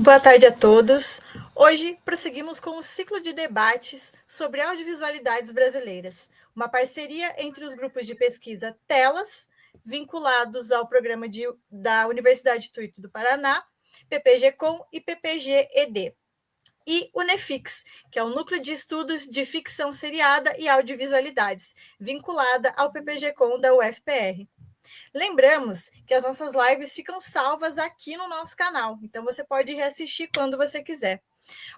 Boa tarde a todos. Hoje prosseguimos com o ciclo de debates sobre audiovisualidades brasileiras, uma parceria entre os grupos de pesquisa Telas, vinculados ao programa da Universidade Tuito do Paraná, PPG-Com e PPG-ED, e o Nefix, que é o Núcleo de Estudos de Ficção Seriada e Audiovisualidades, vinculada ao PPG-Com da UFPR. Lembramos que as nossas lives ficam salvas aqui no nosso canal, então você pode reassistir quando você quiser.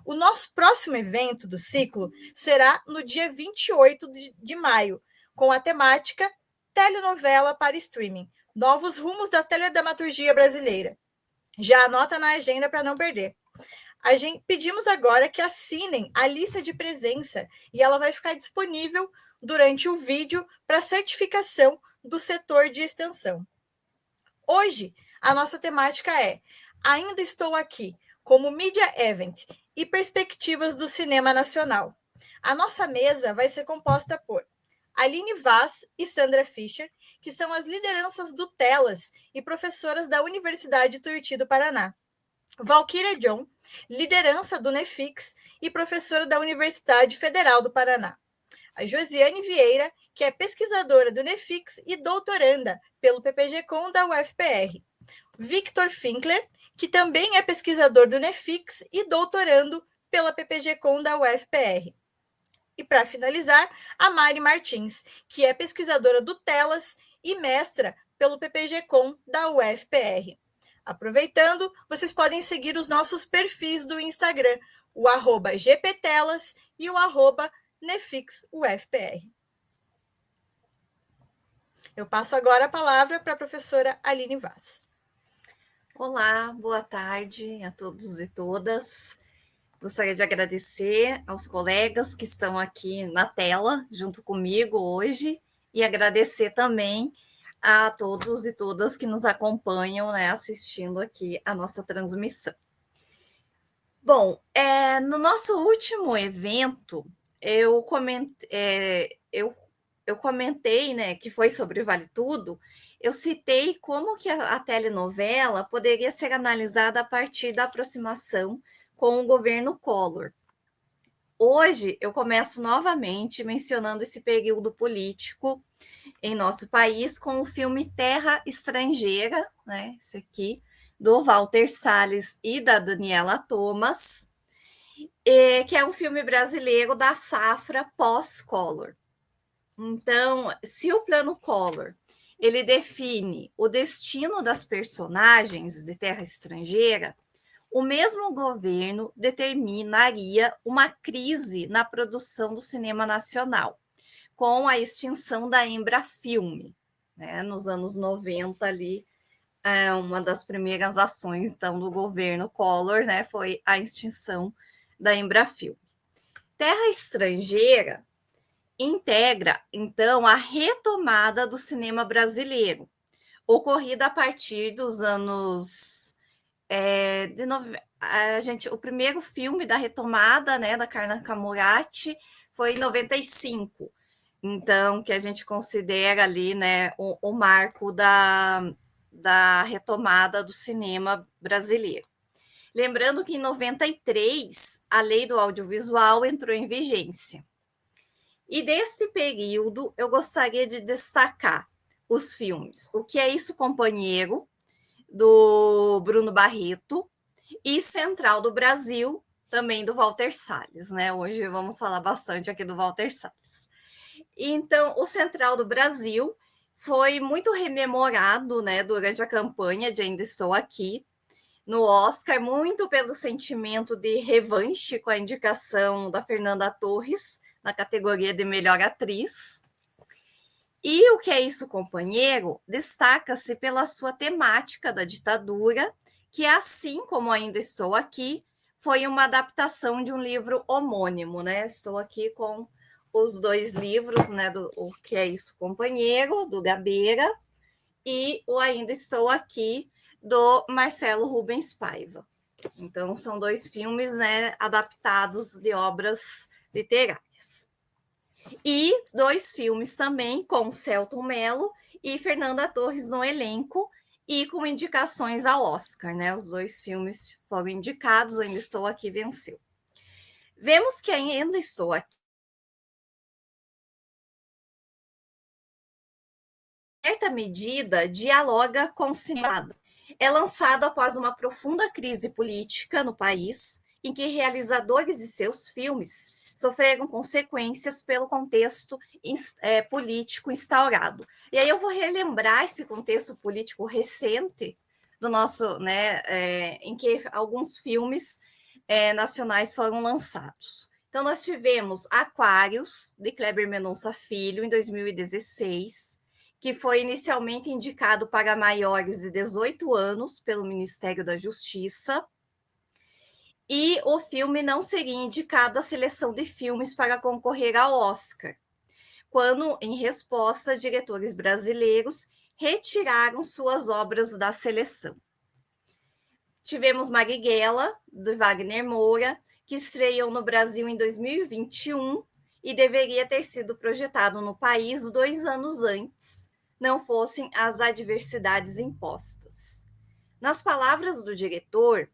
O nosso próximo evento do ciclo será no dia 28 de maio, com a temática Telenovela para Streaming, Novos Rumos da Teledramaturgia Brasileira. Já anota na agenda para não perder. Pedimos agora que assinem a lista de presença e ela vai ficar disponível durante o vídeo para certificação do setor de extensão. Hoje, a nossa temática é Ainda Estou Aqui, como Media Event e Perspectivas do Cinema Nacional. A nossa mesa vai ser composta por Aline Vaz e Sandra Fischer, que são as lideranças do Telas e professoras da Universidade Tuiuti do Paraná. Valquíria John, liderança do Nefix e professora da Universidade Federal do Paraná. A Josiane Vieira, que é pesquisadora do Nefix e doutoranda pelo PPG-Com da UFPR. Victor Finkler, que também é pesquisador do Nefix e doutorando pela PPG-Com da UFPR. E, para finalizar, a Mari Martins, que é pesquisadora do Telas e mestra pelo PPG-Com da UFPR. Aproveitando, vocês podem seguir os nossos perfis do Instagram, o @gptelas e o @nefixufpr. Eu passo agora a palavra para a professora Aline Vaz. Olá, boa tarde a todos e todas. Gostaria de agradecer aos colegas que estão aqui na tela junto comigo hoje e agradecer também a todos e todas que nos acompanham, né, assistindo aqui a nossa transmissão. Bom, no nosso último evento, eu comentei, né, que foi sobre Vale Tudo. Eu citei como que a telenovela poderia ser analisada a partir da aproximação com o governo Collor. Hoje, eu começo novamente mencionando esse período político em nosso país com o filme Terra Estrangeira, né, esse aqui, do Walter Salles e da Daniela Thomas, que é um filme brasileiro da safra pós-Collor. Então, se o plano Collor ele define o destino das personagens de Terra Estrangeira, o mesmo governo determinaria uma crise na produção do cinema nacional, com a extinção da Embrafilme, né, nos anos 90 ali, uma das primeiras ações então, do governo Collor, né, foi a extinção da Embrafilme. Terra Estrangeira integra, então, a retomada do cinema brasileiro, ocorrida a partir dos anos... o primeiro filme da retomada, né, da Karna Camurati, foi em 95. Então, que a gente considera ali, né, o marco da retomada do cinema brasileiro. Lembrando que em 93, a Lei do Audiovisual entrou em vigência. E desse período, eu gostaria de destacar os filmes O Que É Isso, Companheiro, do Bruno Barreto, e Central do Brasil, também do Walter Salles, né? Hoje vamos falar bastante aqui do Walter Salles. Então, o Central do Brasil foi muito rememorado, né, durante a campanha de Ainda Estou Aqui, no Oscar, muito pelo sentimento de revanche com a indicação da Fernanda Torres, na categoria de melhor atriz. E O Que É Isso, Companheiro, destaca-se pela sua temática da ditadura, que, assim como Ainda Estou Aqui, foi uma adaptação de um livro homônimo, né? Estou aqui com os dois livros, né, do O Que É Isso, Companheiro, do Gabeira, e o Ainda Estou Aqui, do Marcelo Rubens Paiva. Então, são dois filmes, né, adaptados de obras literárias. E dois filmes também com Selton Mello e Fernanda Torres no elenco, e com indicações ao Oscar, né? Os 2 filmes foram indicados, Ainda Estou Aqui venceu. Vemos que Ainda Estou Aqui, em certa medida, dialoga com o cinema. É lançado após uma profunda crise política no país, em que realizadores de seus filmes sofreram consequências pelo contexto político instaurado. E aí eu vou relembrar esse contexto político recente do nosso, né, em que alguns filmes nacionais foram lançados. Então, nós tivemos Aquários, de Kleber Mendonça Filho, em 2016, que foi inicialmente indicado para maiores de 18 anos pelo Ministério da Justiça, e o filme não seria indicado à seleção de filmes para concorrer ao Oscar, quando, em resposta, diretores brasileiros retiraram suas obras da seleção. Tivemos Marighella, do Wagner Moura, que estreou no Brasil em 2021 e deveria ter sido projetado no país 2 anos antes, não fossem as adversidades impostas. Nas palavras do diretor,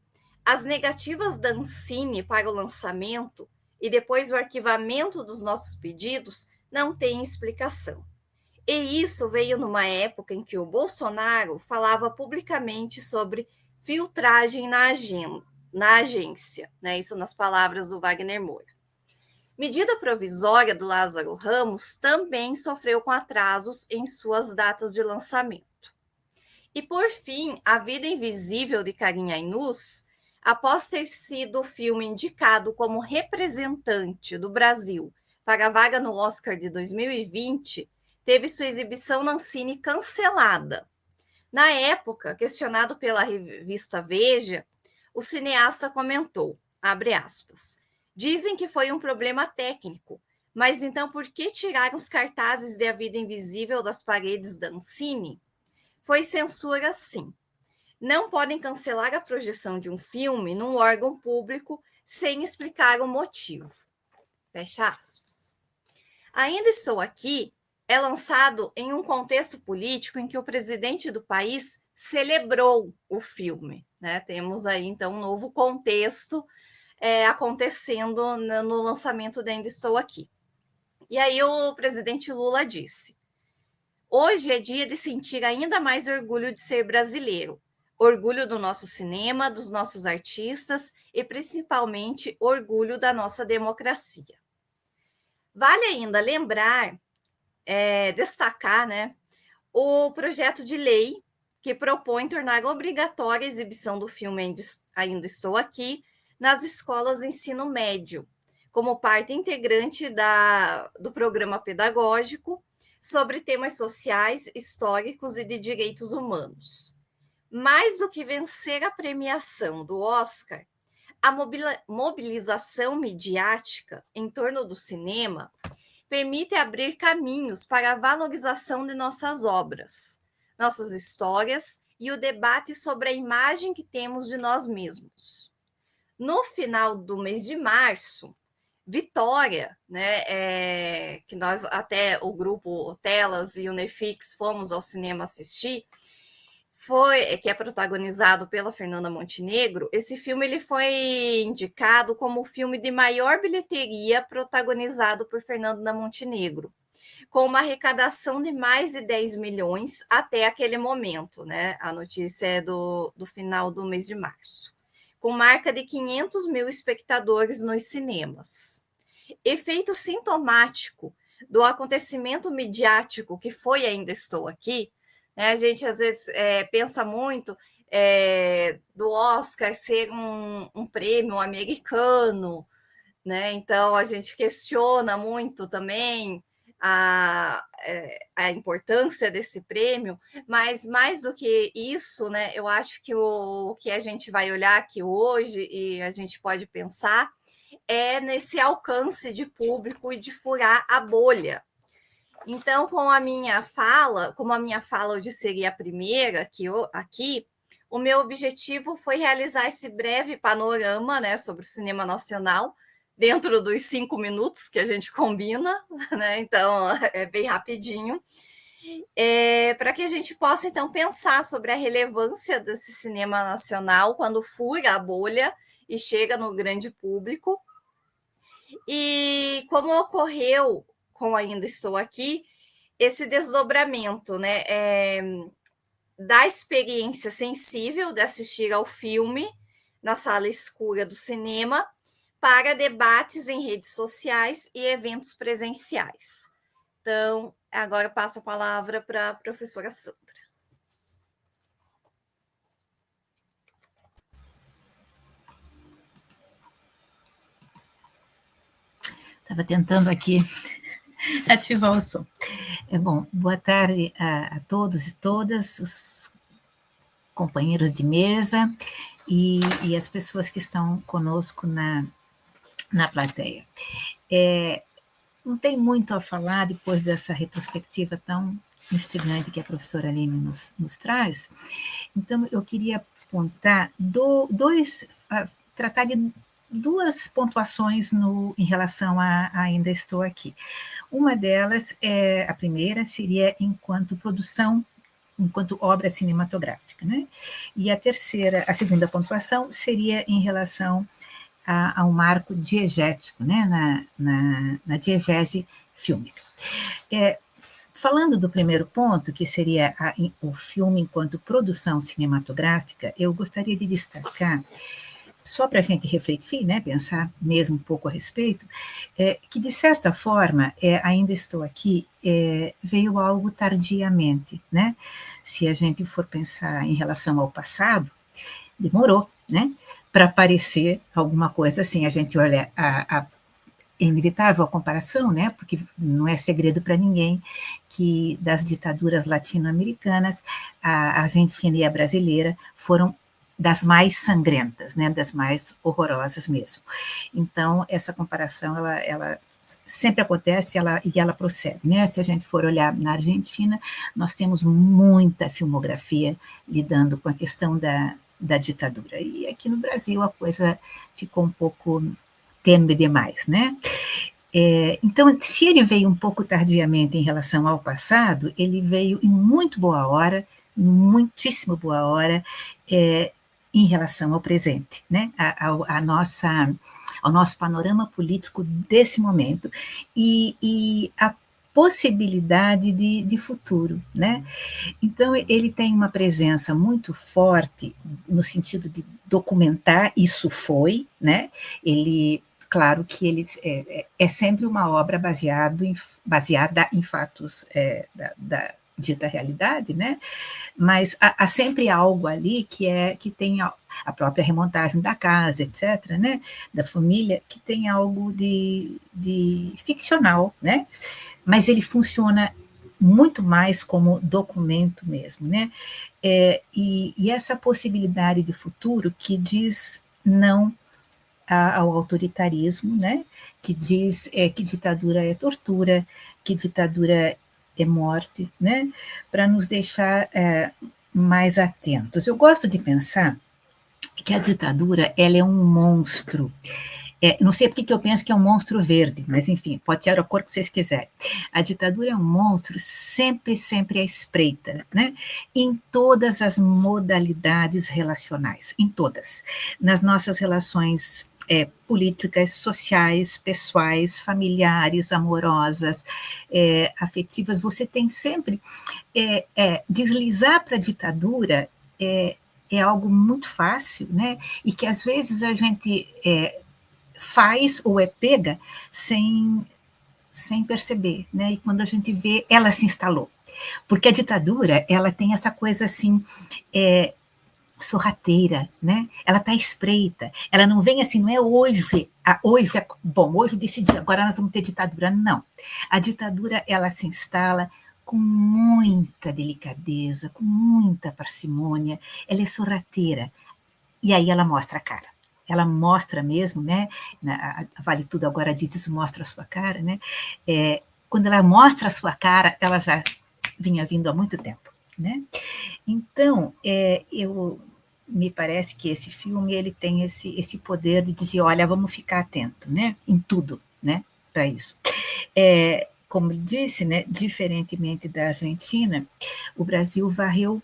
as negativas da Ancine para o lançamento e depois o arquivamento dos nossos pedidos não têm explicação. E isso veio numa época em que o Bolsonaro falava publicamente sobre filtragem na agência, né? Isso nas palavras do Wagner Moura. Medida provisória do Lázaro Ramos também sofreu com atrasos em suas datas de lançamento. E, por fim, A Vida Invisível de Karim Ainus, após ter sido o filme indicado como representante do Brasil para a vaga no Oscar de 2020, teve sua exibição na Ancine cancelada. Na época, questionado pela revista Veja, o cineasta comentou, abre aspas, dizem que foi um problema técnico, mas então por que tiraram os cartazes de A Vida Invisível das paredes da Ancine? Foi censura, sim. Não podem cancelar a projeção de um filme num órgão público sem explicar o motivo. Fecha aspas. Ainda Estou Aqui é lançado em um contexto político em que o presidente do país celebrou o filme, né? Temos aí, então, um novo contexto acontecendo no lançamento de Ainda Estou Aqui. E aí o presidente Lula disse: hoje é dia de sentir ainda mais orgulho de ser brasileiro, orgulho do nosso cinema, dos nossos artistas e, principalmente, orgulho da nossa democracia. Vale ainda lembrar, destacar, né, o projeto de lei que propõe tornar obrigatória a exibição do filme Ainda Estou Aqui nas escolas de ensino médio, como parte integrante do programa pedagógico sobre temas sociais, históricos e de direitos humanos. Mais do que vencer a premiação do Oscar, a mobilização midiática em torno do cinema permite abrir caminhos para a valorização de nossas obras, nossas histórias e o debate sobre a imagem que temos de nós mesmos. No final do mês de março, Vitória, né, que nós até o grupo Telas e o Nefix fomos ao cinema assistir, que é protagonizado pela Fernanda Montenegro. Esse filme ele foi indicado como o filme de maior bilheteria protagonizado por Fernanda Montenegro, com uma arrecadação de mais de 10 milhões até aquele momento, né? A notícia é do final do mês de março, com marca de 500 mil espectadores nos cinemas. Efeito sintomático do acontecimento midiático que foi Ainda Estou Aqui, né? A gente às vezes pensa muito do Oscar ser um prêmio americano, né? Então a gente questiona muito também a importância desse prêmio, mas mais do que isso, né, eu acho que o que a gente vai olhar aqui hoje e a gente pode pensar é nesse alcance de público e de furar a bolha. Então, como a minha fala hoje seria a primeira aqui, o meu objetivo foi realizar esse breve panorama, né, sobre o cinema nacional, dentro dos 5 minutos que a gente combina, né? Então é bem rapidinho. para que a gente possa, então, pensar sobre a relevância desse cinema nacional quando fura a bolha e chega no grande público. E como ocorreu com Ainda Estou Aqui, esse desdobramento, né, da experiência sensível de assistir ao filme na sala escura do cinema para debates em redes sociais e eventos presenciais. Então, agora eu passo a palavra para a professora Sandra. Estava tentando aqui ativar o som. Bom, boa tarde a todos e todas, os companheiros de mesa e as pessoas que estão conosco na plateia. Não tem muito a falar depois dessa retrospectiva tão instigante que a professora Aline nos traz. Então, eu queria apontar tratar de duas pontuações em relação a Ainda Estou Aqui. Uma delas, a primeira, seria enquanto produção, enquanto obra cinematográfica, né? E a segunda pontuação seria em relação ao marco diegético, né? na diegese fílmica. Falando do primeiro ponto, que seria o filme enquanto produção cinematográfica, eu gostaria de destacar, só para a gente refletir, né, pensar mesmo um pouco a respeito, que, de certa forma, Ainda Estou Aqui, veio algo tardiamente, né? Se a gente for pensar em relação ao passado, demorou, né, para aparecer alguma coisa assim. A gente olha a inevitável a comparação, né, porque não é segredo para ninguém que das ditaduras latino-americanas, a argentina e a brasileira foram das mais sangrentas, né, das mais horrorosas mesmo. Então, essa comparação, ela sempre acontece e ela procede, né? Se a gente for olhar na Argentina, nós temos muita filmografia lidando com a questão da ditadura. E aqui no Brasil a coisa ficou um pouco tênue demais, né? Então, se ele veio um pouco tardiamente em relação ao passado, ele veio em muito boa hora, muitíssimo boa hora, em relação ao presente, né? Ao nosso panorama político desse momento e a possibilidade de futuro, né? Então, ele tem uma presença muito forte no sentido de documentar, isso foi, né? Claro que ele é sempre uma obra baseada em fatos da dita realidade, né? Mas há sempre algo ali que tem a própria remontagem da casa, etc., né? Da família, que tem algo de ficcional, né? Mas ele funciona muito mais como documento mesmo, né? E essa possibilidade de futuro que diz não ao autoritarismo, né? Que diz que ditadura é tortura, que ditadura é morte, né? Para nos deixar mais atentos. Eu gosto de pensar que a ditadura ela é um monstro. Não sei porque que eu penso que é um monstro verde, mas enfim, pode ser a cor que vocês quiserem. A ditadura é um monstro sempre, sempre à espreita, né? Em todas as modalidades relacionais, em todas. Nas nossas relações políticas, sociais, pessoais, familiares, amorosas, afetivas, você tem sempre deslizar para a ditadura é algo muito fácil, né? E que às vezes a gente faz ou é pega sem perceber, né? E quando a gente vê, ela se instalou. Porque a ditadura, ela tem essa coisa assim, sorrateira, né? Ela está à espreita. Ela não vem assim, não é hoje, hoje decidi, agora nós vamos ter ditadura. Não. A ditadura, ela se instala com muita delicadeza, com muita parcimônia, ela é sorrateira. E aí ela mostra a cara. Ela mostra mesmo, né? A Vale Tudo agora diz isso, mostra a sua cara, né? Quando ela mostra a sua cara, ela já vinha vindo há muito tempo, né? Então, me parece que esse filme ele tem esse poder de dizer, olha, vamos ficar atento, né? Em tudo, né? Para isso. como ele disse, né, diferentemente da Argentina, o Brasil varreu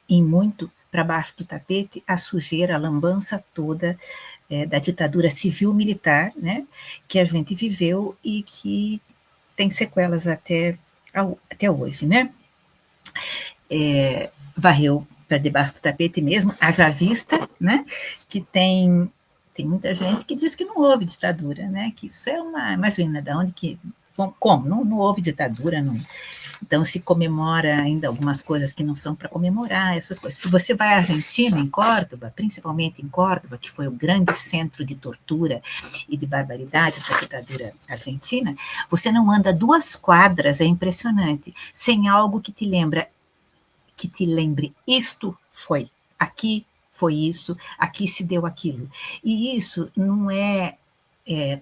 em muito para baixo do tapete a sujeira, a lambança toda da ditadura civil-militar, né, que a gente viveu e que tem sequelas até hoje, né? Varreu para debaixo do tapete mesmo, haja vista, né, que tem muita gente que diz que não houve ditadura, né, que isso é imagina, da onde que, como? Não houve ditadura, não. Então se comemora ainda algumas coisas que não são para comemorar, essas coisas. Se você vai à Argentina, em Córdoba, principalmente em Córdoba, que foi o grande centro de tortura e de barbaridade da ditadura argentina, você não anda 2 quadras, é impressionante, sem algo que te lembre, isto foi, aqui foi isso, aqui se deu aquilo. E isso não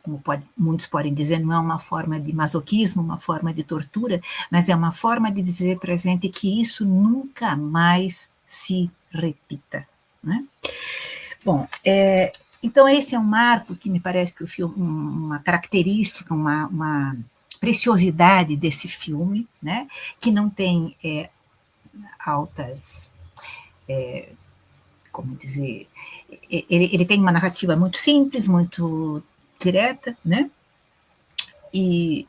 como muitos podem dizer, não é uma forma de masoquismo, uma forma de tortura, mas é uma forma de dizer para a gente que isso nunca mais se repita. Né? Bom, então esse é um marco que me parece que o filme, uma característica, uma preciosidade desse filme, né? Que não tem altas, como dizer, ele tem uma narrativa muito simples, muito direta, né? E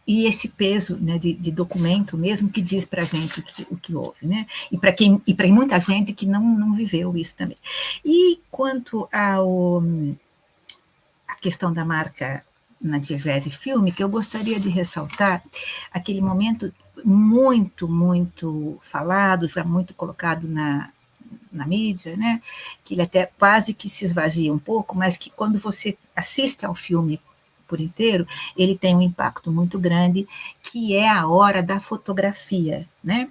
esse peso, né, de documento mesmo que diz para a gente o que houve, né? E para muita gente que não viveu isso também. E quanto à questão da marca na diegese fílmica, eu gostaria de ressaltar aquele momento muito, muito falado, já muito colocado na mídia, né? Que ele até quase que se esvazia um pouco, mas que quando você assiste ao filme por inteiro, ele tem um impacto muito grande, que é a hora da fotografia, né?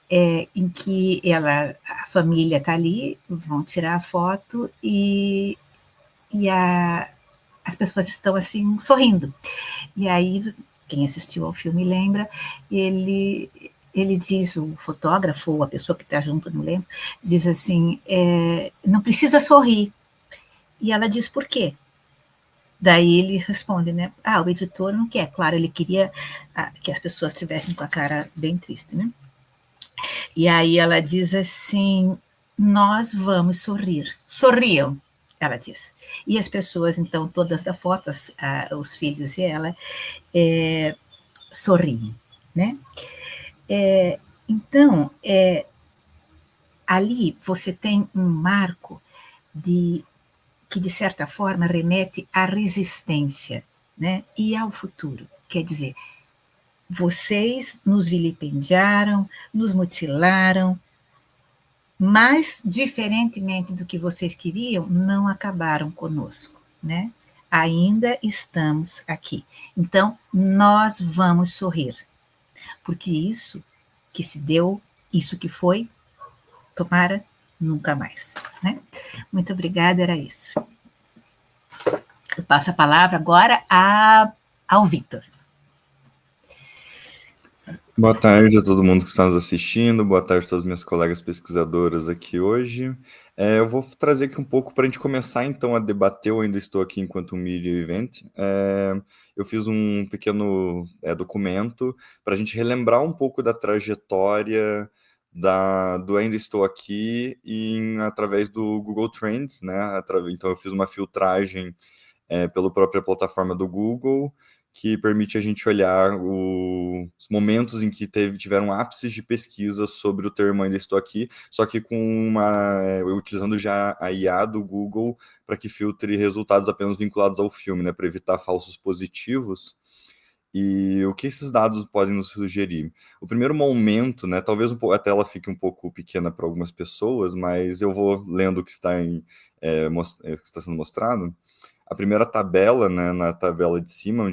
Em que a família está ali, vão tirar a foto e as pessoas estão assim sorrindo. E aí, quem assistiu ao filme lembra, ele diz, o fotógrafo, ou a pessoa que está junto, não lembro, diz assim, não precisa sorrir. E ela diz, por quê? Daí ele responde, né? O editor não quer. Claro, ele queria que as pessoas estivessem com a cara bem triste, né? E aí ela diz assim, nós vamos sorrir. Sorriam, ela diz. E as pessoas, então, todas da foto, os filhos e ela, sorriem, né? Então, ali você tem um marco que, de certa forma, remete à resistência, né? E ao futuro. Quer dizer, vocês nos vilipendiaram, nos mutilaram, mas, diferentemente do que vocês queriam, não acabaram conosco, né? Ainda estamos aqui. Então, nós vamos sorrir, porque isso que se deu, isso que foi, tomara nunca mais. Né? Muito obrigada, era isso. Eu passo a palavra agora ao Vitor. Boa tarde a todo mundo que está nos assistindo, boa tarde a todas as minhas colegas pesquisadoras aqui hoje. Eu vou trazer aqui um pouco para a gente começar então a debater, eu ainda estou aqui enquanto Media Event. Eu fiz um pequeno documento para a gente relembrar um pouco da trajetória do Ainda Estou Aqui através do Google Trends, né? Então eu fiz uma filtragem pela própria plataforma do Google, que permite a gente olhar os momentos em que tiveram ápices de pesquisa sobre o termo Ainda Estou Aqui, só que utilizando já a IA do Google para que filtre resultados apenas vinculados ao filme, né, para evitar falsos positivos. E o que esses dados podem nos sugerir? O primeiro momento, né, talvez a tela fique um pouco pequena para algumas pessoas, mas eu vou lendo o que está, que está sendo mostrado. A primeira tabela, né, na tabela de cima,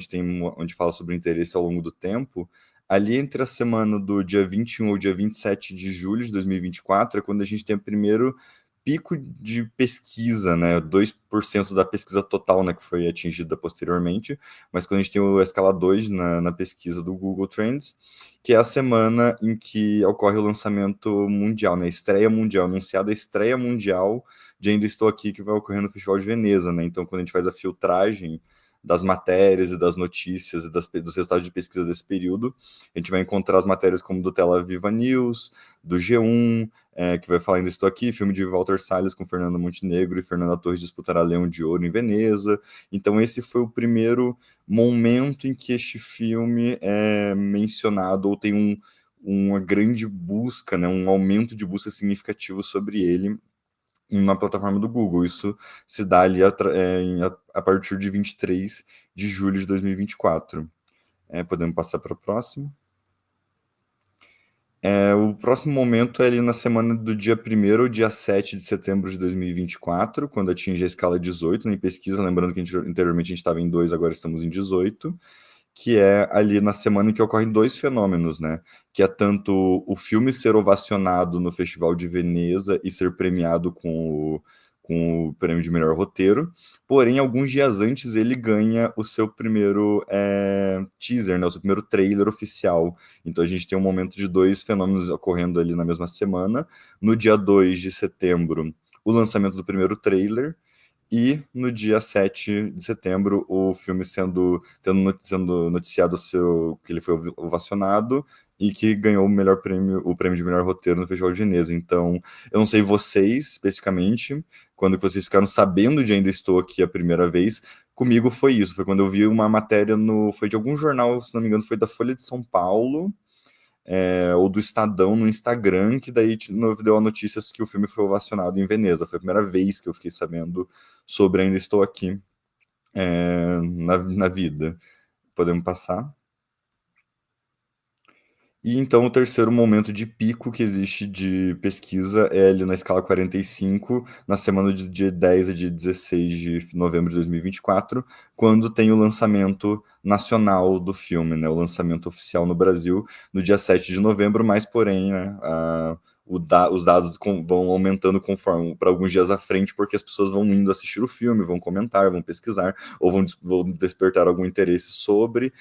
onde fala sobre o interesse ao longo do tempo, ali entre a semana do dia 21 ou dia 27 de julho de 2024, é quando a gente tem o primeiro pico de pesquisa, né, 2% da pesquisa total, né, que foi atingida posteriormente, mas quando a gente tem a escala 2 na pesquisa do Google Trends, que é a semana em que ocorre o lançamento mundial, né, a estreia mundial, anunciada a estreia mundial de Ainda Estou Aqui, que vai ocorrer no Festival de Veneza, né, então quando a gente faz a filtragem das matérias e das notícias e dos resultados de pesquisa desse período. A gente vai encontrar as matérias como do Tel Aviv News, do G1, que vai falar Ainda Estou Aqui, filme de Walter Salles com Fernando Montenegro e Fernanda Torres disputará Leão de Ouro em Veneza. Então esse foi o primeiro momento em que este filme é mencionado ou tem uma grande busca, né, um aumento de busca significativo sobre ele em uma plataforma do Google. Isso se dá ali a partir de 23 de julho de 2024. Podemos passar para o próximo. O próximo momento é ali na semana do dia 1º ao dia 7 de setembro de 2024, quando atinge a escala 18, em pesquisa, lembrando que anteriormente a gente estava em 2, agora estamos em 18, que é ali na semana em que ocorrem dois fenômenos, né? Que é tanto o filme ser ovacionado no Festival de Veneza e ser premiado com o prêmio de melhor roteiro, porém, alguns dias antes ele ganha o seu primeiro teaser, né? O seu primeiro trailer oficial. Então a gente tem um momento de dois fenômenos ocorrendo ali na mesma semana. No dia 2 de setembro, o lançamento do primeiro trailer, e no dia 7 de setembro, o filme sendo noticiado que ele foi ovacionado e que ganhou o prêmio de melhor roteiro no Festival de Veneza. Então, eu não sei vocês, especificamente, quando vocês ficaram sabendo de Ainda Estou Aqui a primeira vez, comigo foi isso, foi quando eu vi uma matéria foi de algum jornal, se não me engano, foi da Folha de São Paulo, ou do Estadão no Instagram, que daí deu a notícia que o filme foi ovacionado em Veneza. Foi a primeira vez que eu fiquei sabendo sobre Ainda Estou Aqui na vida. Podemos passar? E então o terceiro momento de pico que existe de pesquisa é ali na escala 45, na semana de dia 10 a dia 16 de novembro de 2024, quando tem o lançamento nacional do filme, né, o lançamento oficial no Brasil, no dia 7 de novembro, mas porém, né, os dados vão aumentando conforme para alguns dias à frente, porque as pessoas vão indo assistir o filme, vão comentar, vão pesquisar, ou vão despertar algum interesse sobre,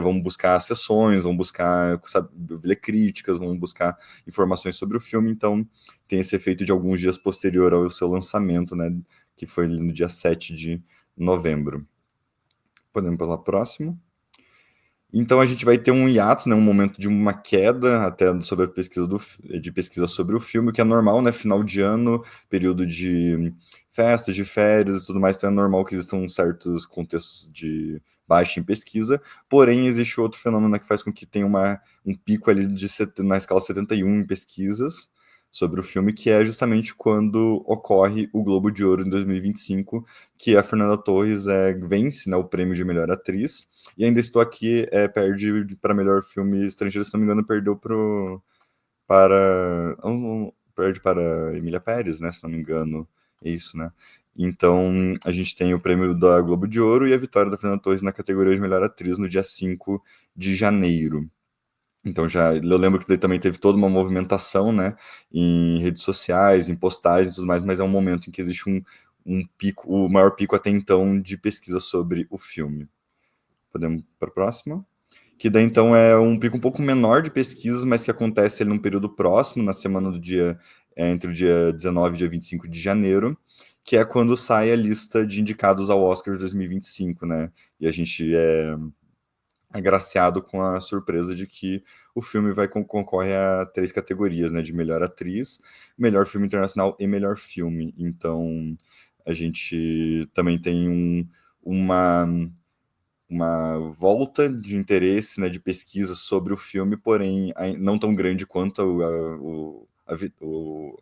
vão buscar sessões, vão buscar, sabe, ler críticas, vão buscar informações sobre o filme. Então tem esse efeito de alguns dias posterior ao seu lançamento, né, que foi no dia 7 de novembro. Podemos passar próximo. Então a gente vai ter um hiato, né, um momento de uma queda até sobre a pesquisa sobre o filme, que é normal, né, final de ano, período de festas, de férias e tudo mais, então é normal que existam certos contextos de baixa em pesquisa, porém existe outro fenômeno, né, que faz com que tenha um pico ali na escala 71 em pesquisas sobre o filme, que é justamente quando ocorre o Globo de Ouro em 2025, que a Fernanda Torres vence, né, o prêmio de melhor atriz, e Ainda Estou Aqui perde para melhor filme estrangeiro, se não me engano, perde para Emília Pérez, né, se não me engano, é isso, né? Então, a gente tem o prêmio da Globo de Ouro e a vitória da Fernanda Torres na categoria de melhor atriz no dia 5 de janeiro. Então, eu lembro que também teve toda uma movimentação, né, em redes sociais, em postagens e tudo mais, mas é um momento em que existe um pico, o maior pico até então de pesquisa sobre o filme. Podemos para a próxima? Que daí, então, é um pico um pouco menor de pesquisas, mas que acontece ali num período próximo, na semana do dia, entre o dia 19 e o dia 25 de janeiro, que é quando sai a lista de indicados ao Oscar de 2025, né? E a gente é agraciado com a surpresa de que o filme concorre a 3 categorias, né? De melhor atriz, melhor filme internacional e melhor filme. Então, a gente também tem uma volta de interesse, né, de pesquisa sobre o filme, porém não tão grande quanto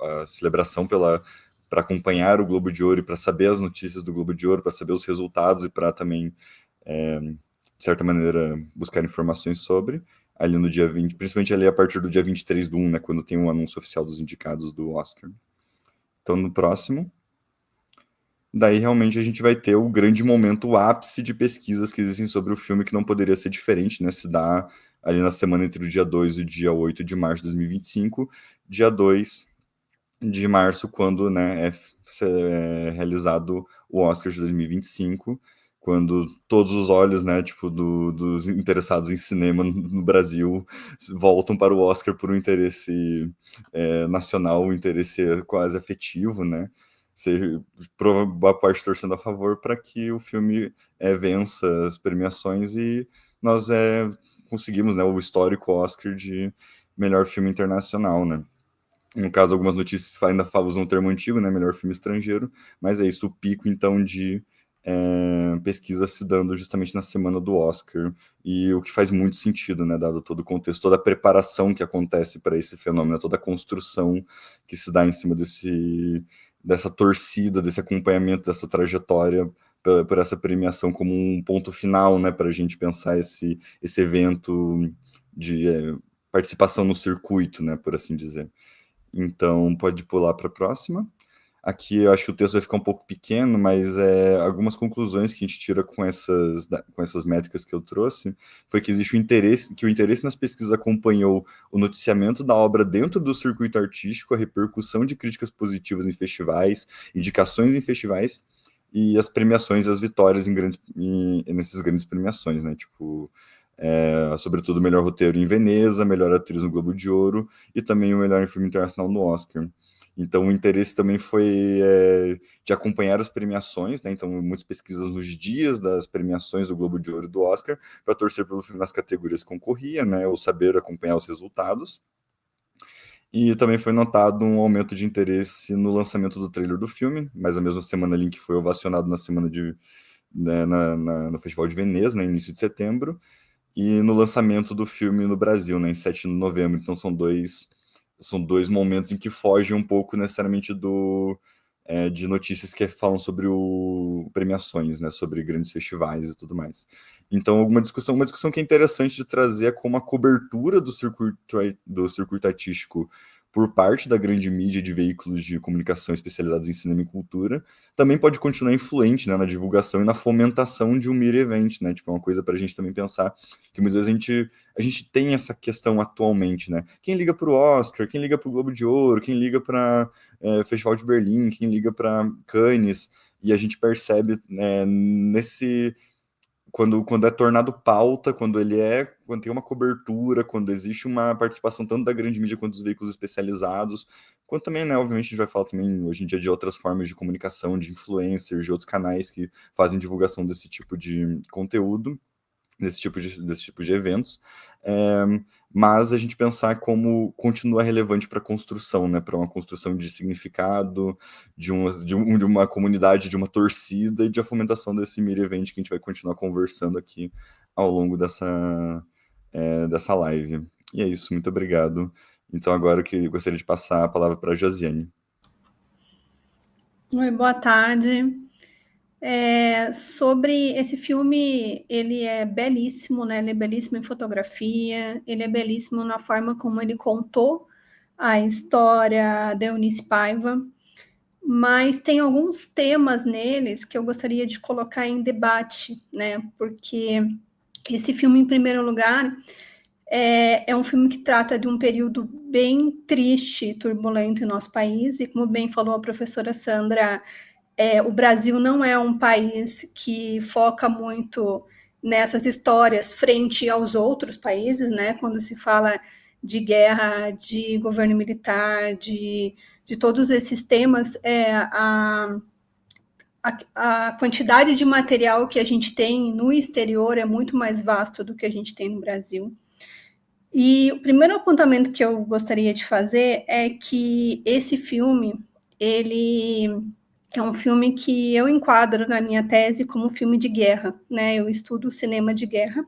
a celebração para acompanhar o Globo de Ouro e para saber as notícias do Globo de Ouro, para saber os resultados e para também, de certa maneira, buscar informações sobre, ali no dia 20, principalmente ali a partir do dia 23/1, né, quando tem o anúncio oficial dos indicados do Oscar. Então, no próximo... Daí realmente a gente vai ter o grande momento, o ápice de pesquisas que existem sobre o filme, que não poderia ser diferente, né? Se dá ali na semana entre o dia 2 e o dia 8 de março de 2025, dia 2 de março, quando, né, é realizado o Oscar de 2025, quando todos os olhos, né, tipo, dos interessados em cinema no Brasil voltam para o Oscar por um interesse nacional, um interesse quase afetivo, né? boa parte torcendo a favor para que o filme vença as premiações e nós conseguimos, né, o histórico Oscar de melhor filme internacional, né? No caso, algumas notícias ainda usam o termo antigo, né, melhor filme estrangeiro, mas é isso, o pico, então, de pesquisa se dando justamente na semana do Oscar, e o que faz muito sentido, né, dado todo o contexto, toda a preparação que acontece para esse fenômeno, toda a construção que se dá em cima dessa torcida, desse acompanhamento, dessa trajetória, por essa premiação como um ponto final, né, para a gente pensar esse evento de participação no circuito, né, por assim dizer. Então, pode pular para a próxima. Aqui eu acho que o texto vai ficar um pouco pequeno, mas algumas conclusões que a gente tira com essas métricas que eu trouxe foi que existe o interesse nas pesquisas acompanhou o noticiamento da obra dentro do circuito artístico, a repercussão de críticas positivas em festivais, indicações em festivais e as premiações, as vitórias nessas grandes premiações, né? Tipo, sobretudo melhor roteiro em Veneza, melhor atriz no Globo de Ouro e também o melhor filme internacional no Oscar. Então, o interesse também foi de acompanhar as premiações, né? Então, muitas pesquisas nos dias das premiações do Globo de Ouro e do Oscar, para torcer pelo filme nas categorias que concorria, né? Ou saber acompanhar os resultados. E também foi notado um aumento de interesse no lançamento do trailer do filme, mas a mesma semana ali que foi ovacionado na semana no Festival de Veneza, né? Início de setembro, e no lançamento do filme no Brasil, né? Em 7 de novembro. Então, são dois momentos em que fogem um pouco necessariamente de notícias que falam sobre premiações, né, sobre grandes festivais e tudo mais. Então, uma discussão que é interessante de trazer é como a cobertura do circuito artístico por parte da grande mídia de veículos de comunicação especializados em cinema e cultura também pode continuar influente, né, na divulgação e na fomentação de um Media Event, né, tipo, é uma coisa para a gente também pensar que muitas vezes a gente tem essa questão atualmente, né, quem liga para o Oscar, quem liga para o Globo de Ouro, quem liga para Festival de Berlim, quem liga para Cannes, e a gente percebe quando é tornado pauta, quando tem uma cobertura, quando existe uma participação tanto da grande mídia quanto dos veículos especializados, quanto também, né, obviamente a gente vai falar também hoje em dia de outras formas de comunicação, de influencers, de outros canais que fazem divulgação desse tipo de conteúdo, desse tipo de eventos, mas a gente pensar como continua relevante para a construção, né, para uma construção de significado, de uma comunidade, de uma torcida e de a fomentação desse Media Event que a gente vai continuar conversando aqui ao longo dessa live. E é isso, muito obrigado. Então agora eu gostaria de passar a palavra para a Josiane. Oi, boa tarde. Sobre esse filme, ele é belíssimo, né? Ele é belíssimo em fotografia, ele é belíssimo na forma como ele contou a história da Eunice Paiva, mas tem alguns temas neles que eu gostaria de colocar em debate, né? Porque esse filme, em primeiro lugar, é um filme que trata de um período bem triste e turbulento em nosso país, e como bem falou a professora Sandra, o Brasil não é um país que foca muito nessas histórias frente aos outros países, né? Quando se fala de guerra, de governo militar, de todos esses temas, a quantidade de material que a gente tem no exterior é muito mais vasto do que a gente tem no Brasil. E o primeiro apontamento que eu gostaria de fazer é que esse filme, ele é um filme que eu enquadro na minha tese como um filme de guerra, né? Eu estudo cinema de guerra,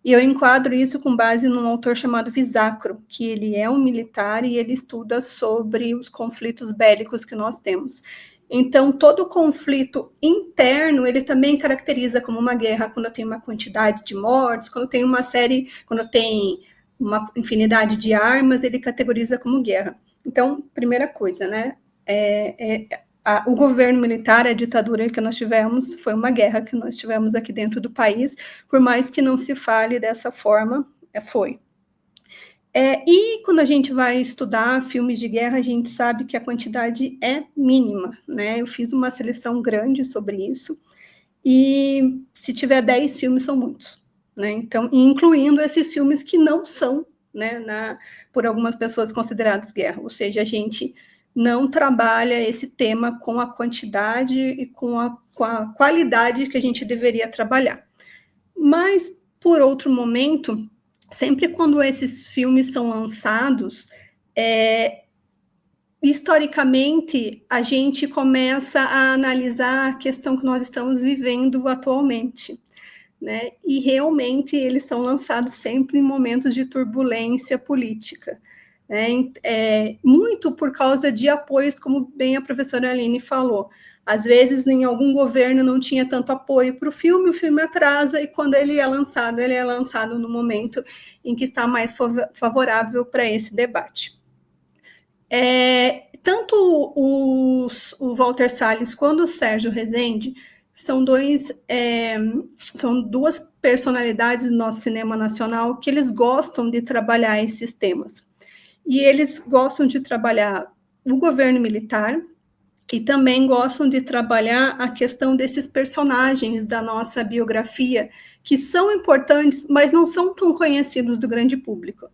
e eu enquadro isso com base num autor chamado Visacro, que ele é um militar e ele estuda sobre os conflitos bélicos que nós temos. Então, todo conflito interno, ele também caracteriza como uma guerra quando tem uma quantidade de mortes, quando tem uma infinidade de armas, ele categoriza como guerra. Então, primeira coisa, né? O governo militar, a ditadura que nós tivemos, foi uma guerra que nós tivemos aqui dentro do país, por mais que não se fale dessa forma, foi. E quando a gente vai estudar filmes de guerra, a gente sabe que a quantidade é mínima, né? Eu fiz uma seleção grande sobre isso, e se tiver 10 filmes, são muitos, né? Então, incluindo esses filmes que não são, né, por algumas pessoas considerados guerra, ou seja, a gente não trabalha esse tema com a quantidade e com a qualidade que a gente deveria trabalhar. Mas, por outro momento, sempre quando esses filmes são lançados, historicamente, a gente começa a analisar a questão que nós estamos vivendo atualmente, né? E realmente eles são lançados sempre em momentos de turbulência política, né? Muito por causa de apoios, como bem a professora Aline falou. Às vezes, em algum governo não tinha tanto apoio para o filme atrasa, e quando ele é lançado no momento em que está mais favorável para esse debate. Tanto o Walter Salles quanto o Sérgio Rezende são duas personalidades do nosso cinema nacional que eles gostam de trabalhar esses temas. E eles gostam de trabalhar o governo militar e também gostam de trabalhar a questão desses personagens da nossa biografia, que são importantes, mas não são tão conhecidos do grande público.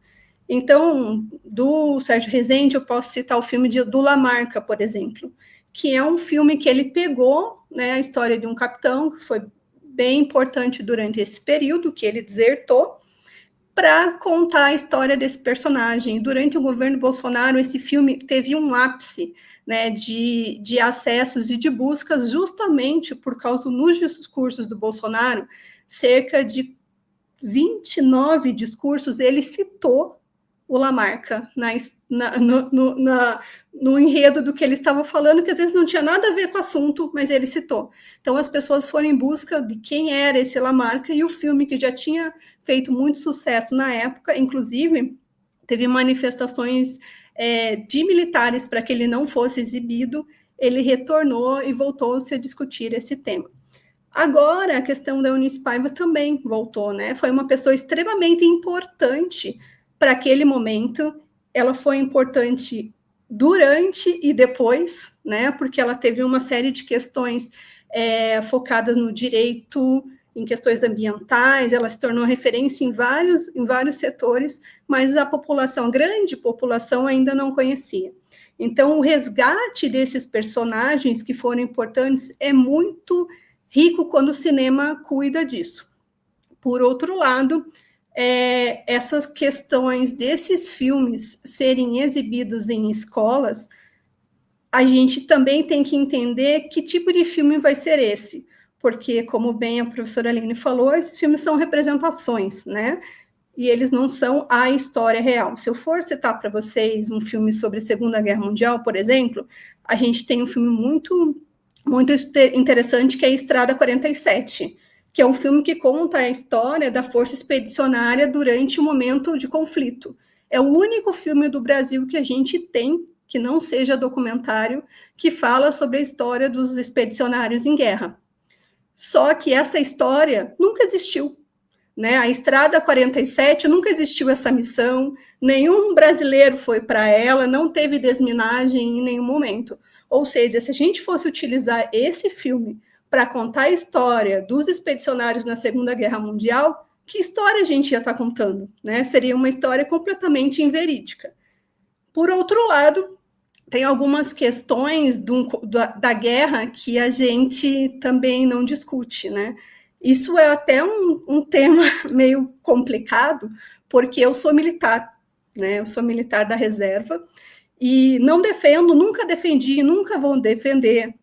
Então, do Sérgio Rezende, eu posso citar o filme do Lamarca, por exemplo, que é um filme que ele pegou, né, a história de um capitão, que foi bem importante durante esse período, que ele desertou, para contar a história desse personagem. Durante o governo Bolsonaro, esse filme teve um ápice, né, de acessos e de buscas, justamente por causa, nos discursos do Bolsonaro, cerca de 29 discursos, ele citou o Lamarca no enredo do que ele estava falando, que às vezes não tinha nada a ver com o assunto, mas ele citou. Então, as pessoas foram em busca de quem era esse Lamarca, e o filme, que já tinha feito muito sucesso na época, inclusive, teve manifestações de militares para que ele não fosse exibido, ele retornou e voltou-se a discutir esse tema. Agora, a questão da Eunice Paiva também voltou, né? Foi uma pessoa extremamente importante para aquele momento. Ela foi importante durante e depois, né? Porque ela teve uma série de questões focadas no direito, em questões ambientais, ela se tornou referência em vários setores, mas a grande população ainda não conhecia. Então, o resgate desses personagens que foram importantes é muito rico quando o cinema cuida disso. Por outro lado, essas questões desses filmes serem exibidos em escolas, a gente também tem que entender que tipo de filme vai ser esse, porque, como bem a professora Aline falou, esses filmes são representações, né? E eles não são a história real. Se eu for citar para vocês um filme sobre a Segunda Guerra Mundial, por exemplo, a gente tem um filme muito interessante, que é Estrada 47, que é um filme que conta a história da força expedicionária durante o momento de conflito. É o único filme do Brasil que a gente tem, que não seja documentário, que fala sobre a história dos expedicionários em guerra. Só que essa história nunca existiu, né? A Estrada 47 nunca existiu essa missão, nenhum brasileiro foi para ela, não teve desminagem em nenhum momento. Ou seja, se a gente fosse utilizar esse filme para contar a história dos expedicionários na Segunda Guerra Mundial, que história a gente ia estar contando, né? Seria uma história completamente inverídica. Por outro lado, tem algumas questões da guerra que a gente também não discute, né? Isso é até um tema meio complicado, porque eu sou militar, né? Eu sou militar da reserva, e não defendo, nunca defendi, nunca vou defender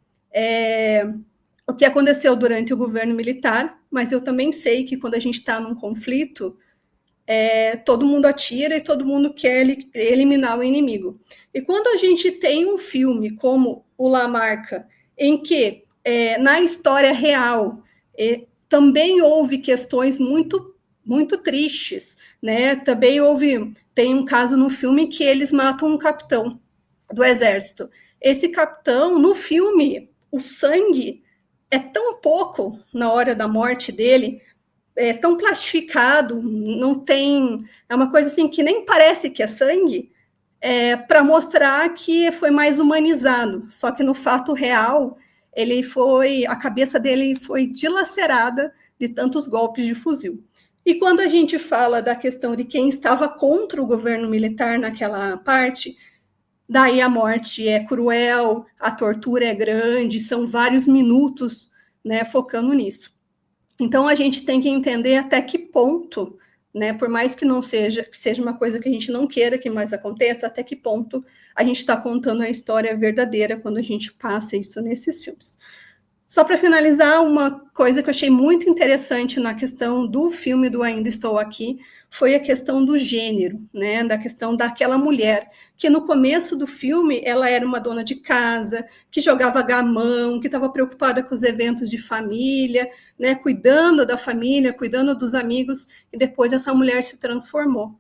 o que aconteceu durante o governo militar, mas eu também sei que quando a gente está num conflito, todo mundo atira e todo mundo quer eliminar o inimigo. E quando a gente tem um filme como o Lamarca, em que, na história real, também houve questões muito, muito tristes, né? Também tem um caso no filme que eles matam um capitão do exército. Esse capitão, no filme, o sangue é tão pouco na hora da morte dele, é tão plastificado, não tem... É uma coisa assim que nem parece que é sangue, para mostrar que foi mais humanizado. Só que no fato real, a cabeça dele foi dilacerada de tantos golpes de fuzil. E quando a gente fala da questão de quem estava contra o governo militar naquela parte, daí a morte é cruel, a tortura é grande, são vários minutos, né, focando nisso. Então, a gente tem que entender até que ponto, né, por mais que não seja, que seja uma coisa que a gente não queira que mais aconteça, até que ponto a gente está contando a história verdadeira quando a gente passa isso nesses filmes. Só para finalizar, uma coisa que eu achei muito interessante na questão do filme do Ainda Estou Aqui foi a questão do gênero, né? Da questão daquela mulher, que no começo do filme ela era uma dona de casa, que jogava gamão, que estava preocupada com os eventos de família, né? Cuidando da família, cuidando dos amigos, e depois essa mulher se transformou.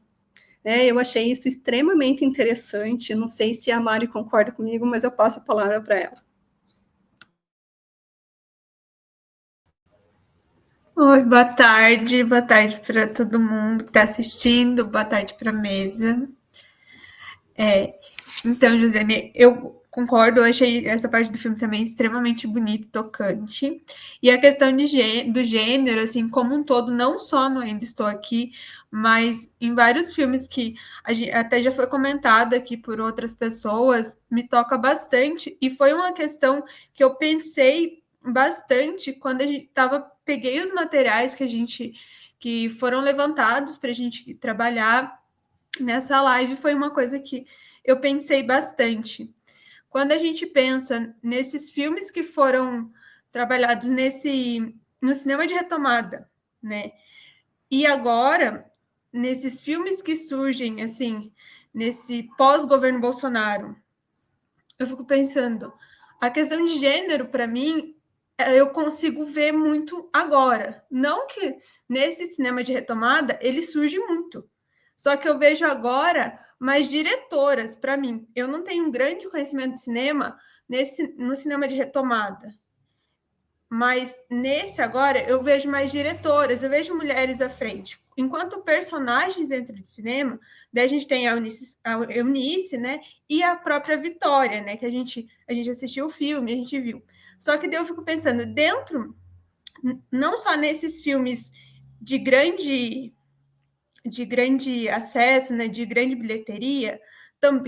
Eu achei isso extremamente interessante. Não sei se a Mari concorda comigo, mas eu passo a palavra para ela. Oi, boa tarde para todo mundo que está assistindo, boa tarde para a mesa. Então, Josiane, eu concordo, eu achei essa parte do filme também extremamente bonita e tocante. E a questão do gênero, assim, como um todo, não só no Ainda Estou Aqui, mas em vários filmes que até já foi comentado aqui por outras pessoas, me toca bastante. E foi uma questão que eu pensei bastante quando a gente peguei os materiais que foram levantados para a gente trabalhar nessa live, foi uma coisa que eu pensei bastante. Quando a gente pensa nesses filmes que foram trabalhados no cinema de retomada, né? E agora, nesses filmes que surgem, assim, nesse pós-governo Bolsonaro, eu fico pensando, a questão de gênero, para mim, eu consigo ver muito agora. Não que nesse cinema de retomada ele surge muito. Só que eu vejo agora mais diretoras, para mim. Eu não tenho um grande conhecimento de cinema no cinema de retomada. Mas nesse agora eu vejo mais diretoras, eu vejo mulheres à frente. Enquanto personagens dentro do cinema, daí a gente tem a Eunice, né? E a própria Vitória, né? Que a gente assistiu o filme, a gente viu. Só que daí eu fico pensando, dentro, não só nesses filmes de grande acesso, né? De grande bilheteria,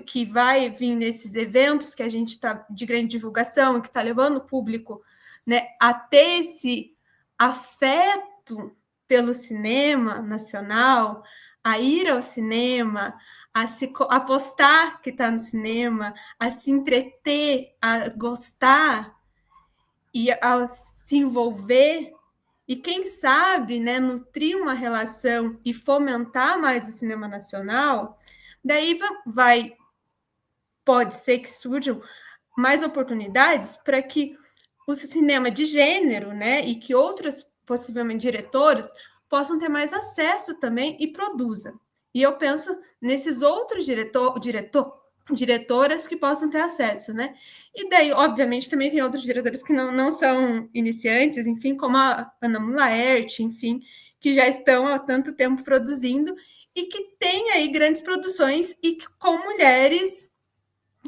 que vai vir nesses eventos que a gente está de grande divulgação e que está levando o público, né, a ter esse afeto pelo cinema nacional, a ir ao cinema, a se apostar que está no cinema, a se entreter, a gostar e a se envolver e quem sabe, né, nutrir uma relação e fomentar mais o cinema nacional, daí pode ser que surjam mais oportunidades para que o cinema de gênero, né, e que outros, possivelmente diretores, possam ter mais acesso também e produzam. E eu penso nesses outros diretoras que possam ter acesso, né? E daí, obviamente, também tem outros diretores que não são iniciantes, enfim, como a Ana Mulaert, enfim, que já estão há tanto tempo produzindo e que tem aí grandes produções e com mulheres,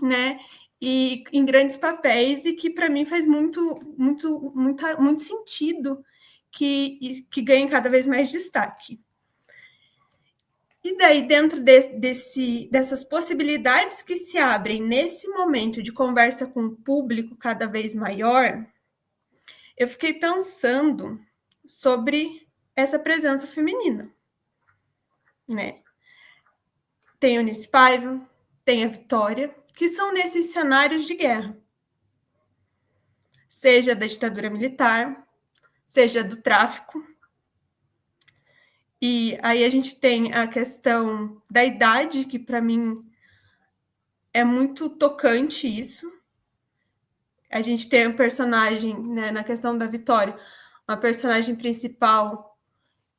né? E em grandes papéis e que para mim faz muito sentido que ganhem cada vez mais destaque. E daí, dentro dessas possibilidades que se abrem nesse momento de conversa com o público cada vez maior, eu fiquei pensando sobre essa presença feminina, né? Tem a Eunice Paiva, tem a Vitória, que são nesses cenários de guerra. Seja da ditadura militar, seja do tráfico. E aí a gente tem a questão da idade, que para mim é muito tocante isso. A gente tem um personagem, né, na questão da Vitória, uma personagem principal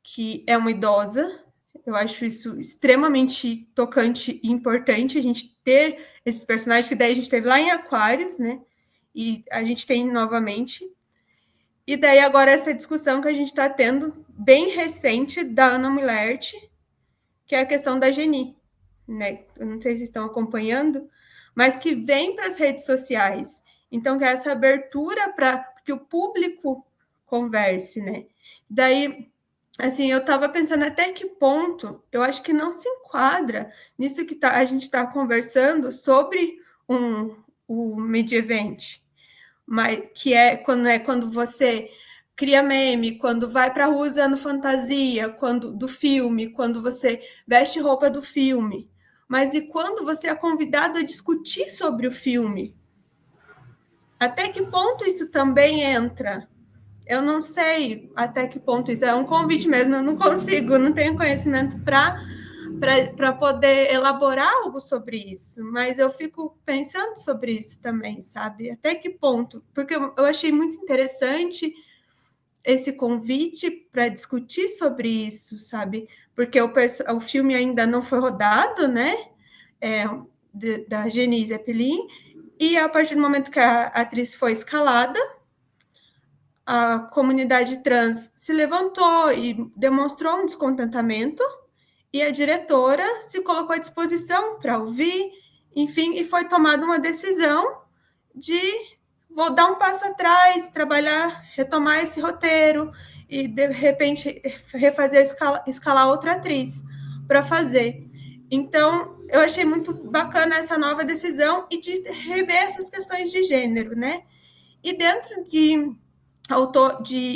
que é uma idosa. Eu acho isso extremamente tocante e importante, a gente ter esses personagens, que daí a gente teve lá em Aquários, né? E a gente tem novamente. E daí agora essa discussão que a gente está tendo, bem recente, da Ana Mulaert, que é a questão da Geni, né? Eu não sei se estão acompanhando, mas que vem para as redes sociais. Então, que é essa abertura para que o público converse, né? Daí, assim, eu estava pensando até que ponto eu acho que não se enquadra nisso que a gente está conversando sobre o Media Event, mas que é quando você cria meme, quando vai para a rua usando fantasia, do filme, quando você veste roupa do filme. Mas e quando você é convidado a discutir sobre o filme? Até que ponto isso também entra? Eu não sei até que ponto isso é um convite mesmo, eu não consigo, não tenho conhecimento para poder elaborar algo sobre isso, mas eu fico pensando sobre isso também, sabe? Até que ponto? Porque eu achei muito interessante esse convite para discutir sobre isso, sabe? Porque o filme ainda não foi rodado, né? Da Geni Zeppelin, e a partir do momento que a atriz foi escalada, a comunidade trans se levantou e demonstrou um descontentamento, e a diretora se colocou à disposição para ouvir, enfim, e foi tomada uma decisão de vou dar um passo atrás, trabalhar, retomar esse roteiro e, de repente, refazer, escalar outra atriz para fazer. Então, eu achei muito bacana essa nova decisão e de rever essas questões de gênero, né? E dentro de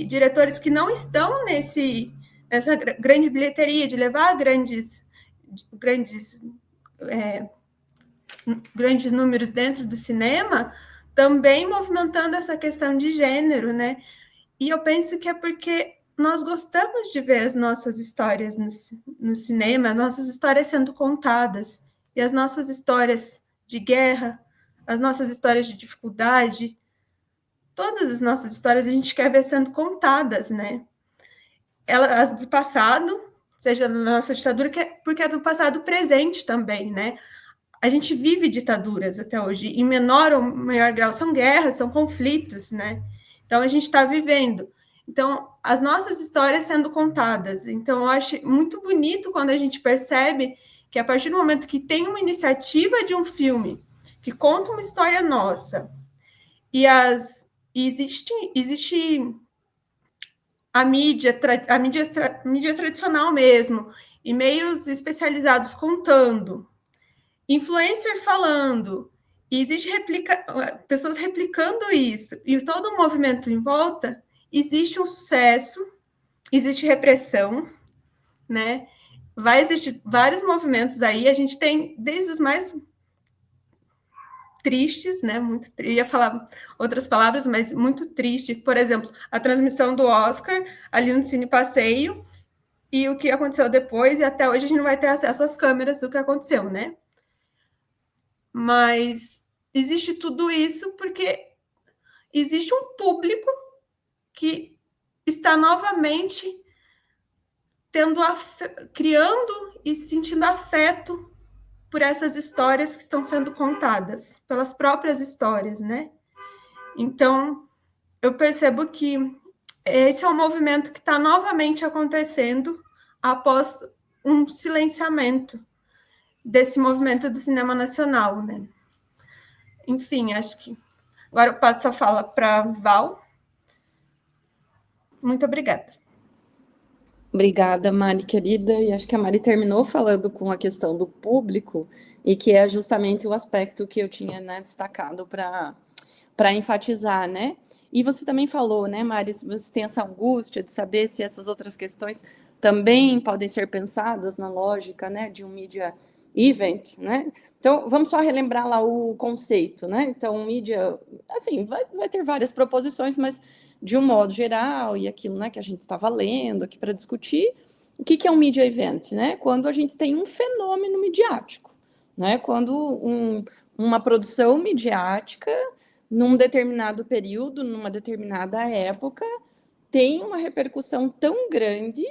diretores que não estão nessa grande bilheteria, de levar grandes números dentro do cinema, também movimentando essa questão de gênero, né? E eu penso que é porque nós gostamos de ver as nossas histórias no cinema, nossas histórias sendo contadas, e as nossas histórias de guerra, as nossas histórias de dificuldade, todas as nossas histórias a gente quer ver sendo contadas, né? As do passado, seja na nossa ditadura, porque é do passado presente também, né? A gente vive ditaduras até hoje, em menor ou maior grau, são guerras, são conflitos, né? Então, a gente está vivendo. Então, as nossas histórias sendo contadas. Então, eu acho muito bonito quando a gente percebe que, a partir do momento que tem uma iniciativa de um filme que conta uma história nossa, e existe a mídia tradicional mesmo, e meios especializados contando, influencer falando, e existe pessoas replicando isso, e todo o movimento em volta, existe um sucesso, existe repressão, né? Vai existir vários movimentos aí, a gente tem desde os mais tristes, né? Ia falar outras palavras, mas muito triste. Por exemplo, a transmissão do Oscar ali no Cine Passeio, e o que aconteceu depois, e até hoje a gente não vai ter acesso às câmeras do que aconteceu, né? Mas existe tudo isso porque existe um público que está novamente criando e sentindo afeto por essas histórias que estão sendo contadas, pelas próprias histórias, né? Então, eu percebo que esse é um movimento que está novamente acontecendo após um silenciamento desse movimento do cinema nacional, né? Enfim, acho que agora eu passo a fala para Val. Muito obrigada. Obrigada, Mari, querida. E acho que a Mari terminou falando com a questão do público, e que é justamente o aspecto que eu tinha, né, destacado para enfatizar, né? E você também falou, né, Mari, se você tem essa angústia de saber se essas outras questões também podem ser pensadas na lógica, né, de um media event, né? Então, vamos só relembrar lá o conceito, né? Então, mídia, assim, vai ter várias proposições, mas de um modo geral, e aquilo, né, que a gente estava lendo aqui para discutir, o que é um media event, né? Quando a gente tem um fenômeno midiático, né? Quando uma produção midiática, num determinado período, numa determinada época, tem uma repercussão tão grande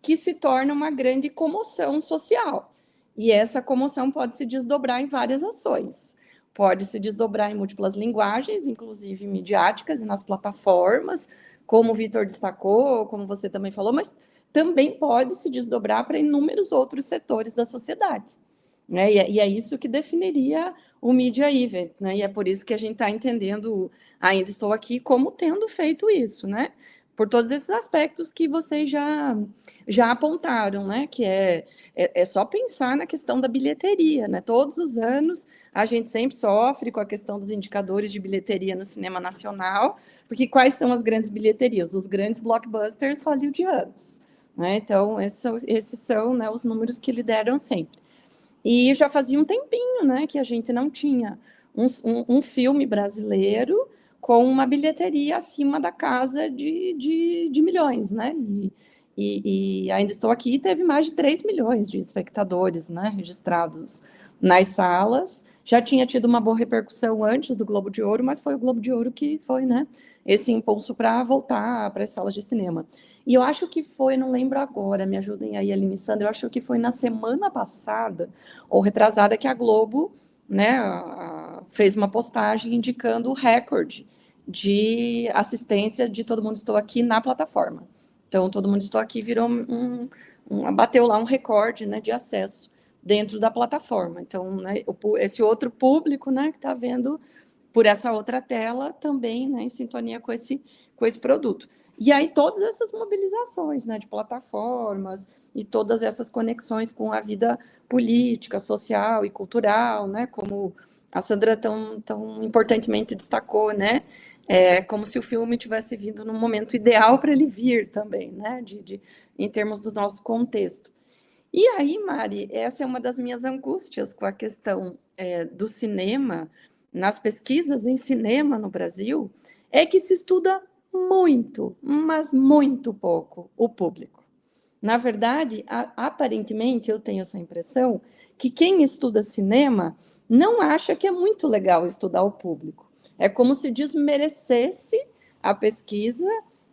que se torna uma grande comoção social. E essa comoção pode se desdobrar em várias ações. Pode se desdobrar em múltiplas linguagens, inclusive midiáticas e nas plataformas, como o Vitor destacou, como você também falou, mas também pode se desdobrar para inúmeros outros setores da sociedade, né? E é isso que definiria o media event, né? E é por isso que a gente está entendendo, ainda estou aqui, como tendo feito isso, né? por todos esses aspectos que vocês já apontaram, né? Que é só pensar na questão da bilheteria, né? Todos os anos a gente sempre sofre com a questão dos indicadores de bilheteria no cinema nacional, porque quais são as grandes bilheterias? Os grandes blockbusters hollywoodianos, né? Então, esses são, né, os números que lideram sempre. E já fazia um tempinho, né, que a gente não tinha um filme brasileiro com uma bilheteria acima da casa de milhões, né? E Ainda Estou Aqui teve mais de 3 milhões de espectadores, né, registrados nas salas. Já tinha tido uma boa repercussão antes do Globo de Ouro, mas foi o Globo de Ouro que foi, né, esse impulso para voltar para as salas de cinema. E eu acho que foi, não lembro agora, me ajudem aí, Aline e Sandra, eu acho que foi na semana passada, ou retrasada, que a Globo, né, fez uma postagem indicando o recorde de assistência de Todo Mundo Estou Aqui na plataforma. Então, Todo Mundo Estou Aqui virou bateu lá um recorde, né, de acesso dentro da plataforma. Então, né, esse outro público, né, que está vendo por essa outra tela também, né, em sintonia com esse produto. E aí todas essas mobilizações, né, de plataformas e todas essas conexões com a vida política, social e cultural, né, como a Sandra tão importantemente destacou, né, como se o filme tivesse vindo no momento ideal para ele vir também, né, em termos do nosso contexto. E aí, Mari, essa é uma das minhas angústias com a questão do cinema, nas pesquisas em cinema no Brasil, é que se estuda muito, mas muito pouco o público. Na verdade, aparentemente, eu tenho essa impressão que quem estuda cinema não acha que é muito legal estudar o público. É como se desmerecesse a pesquisa,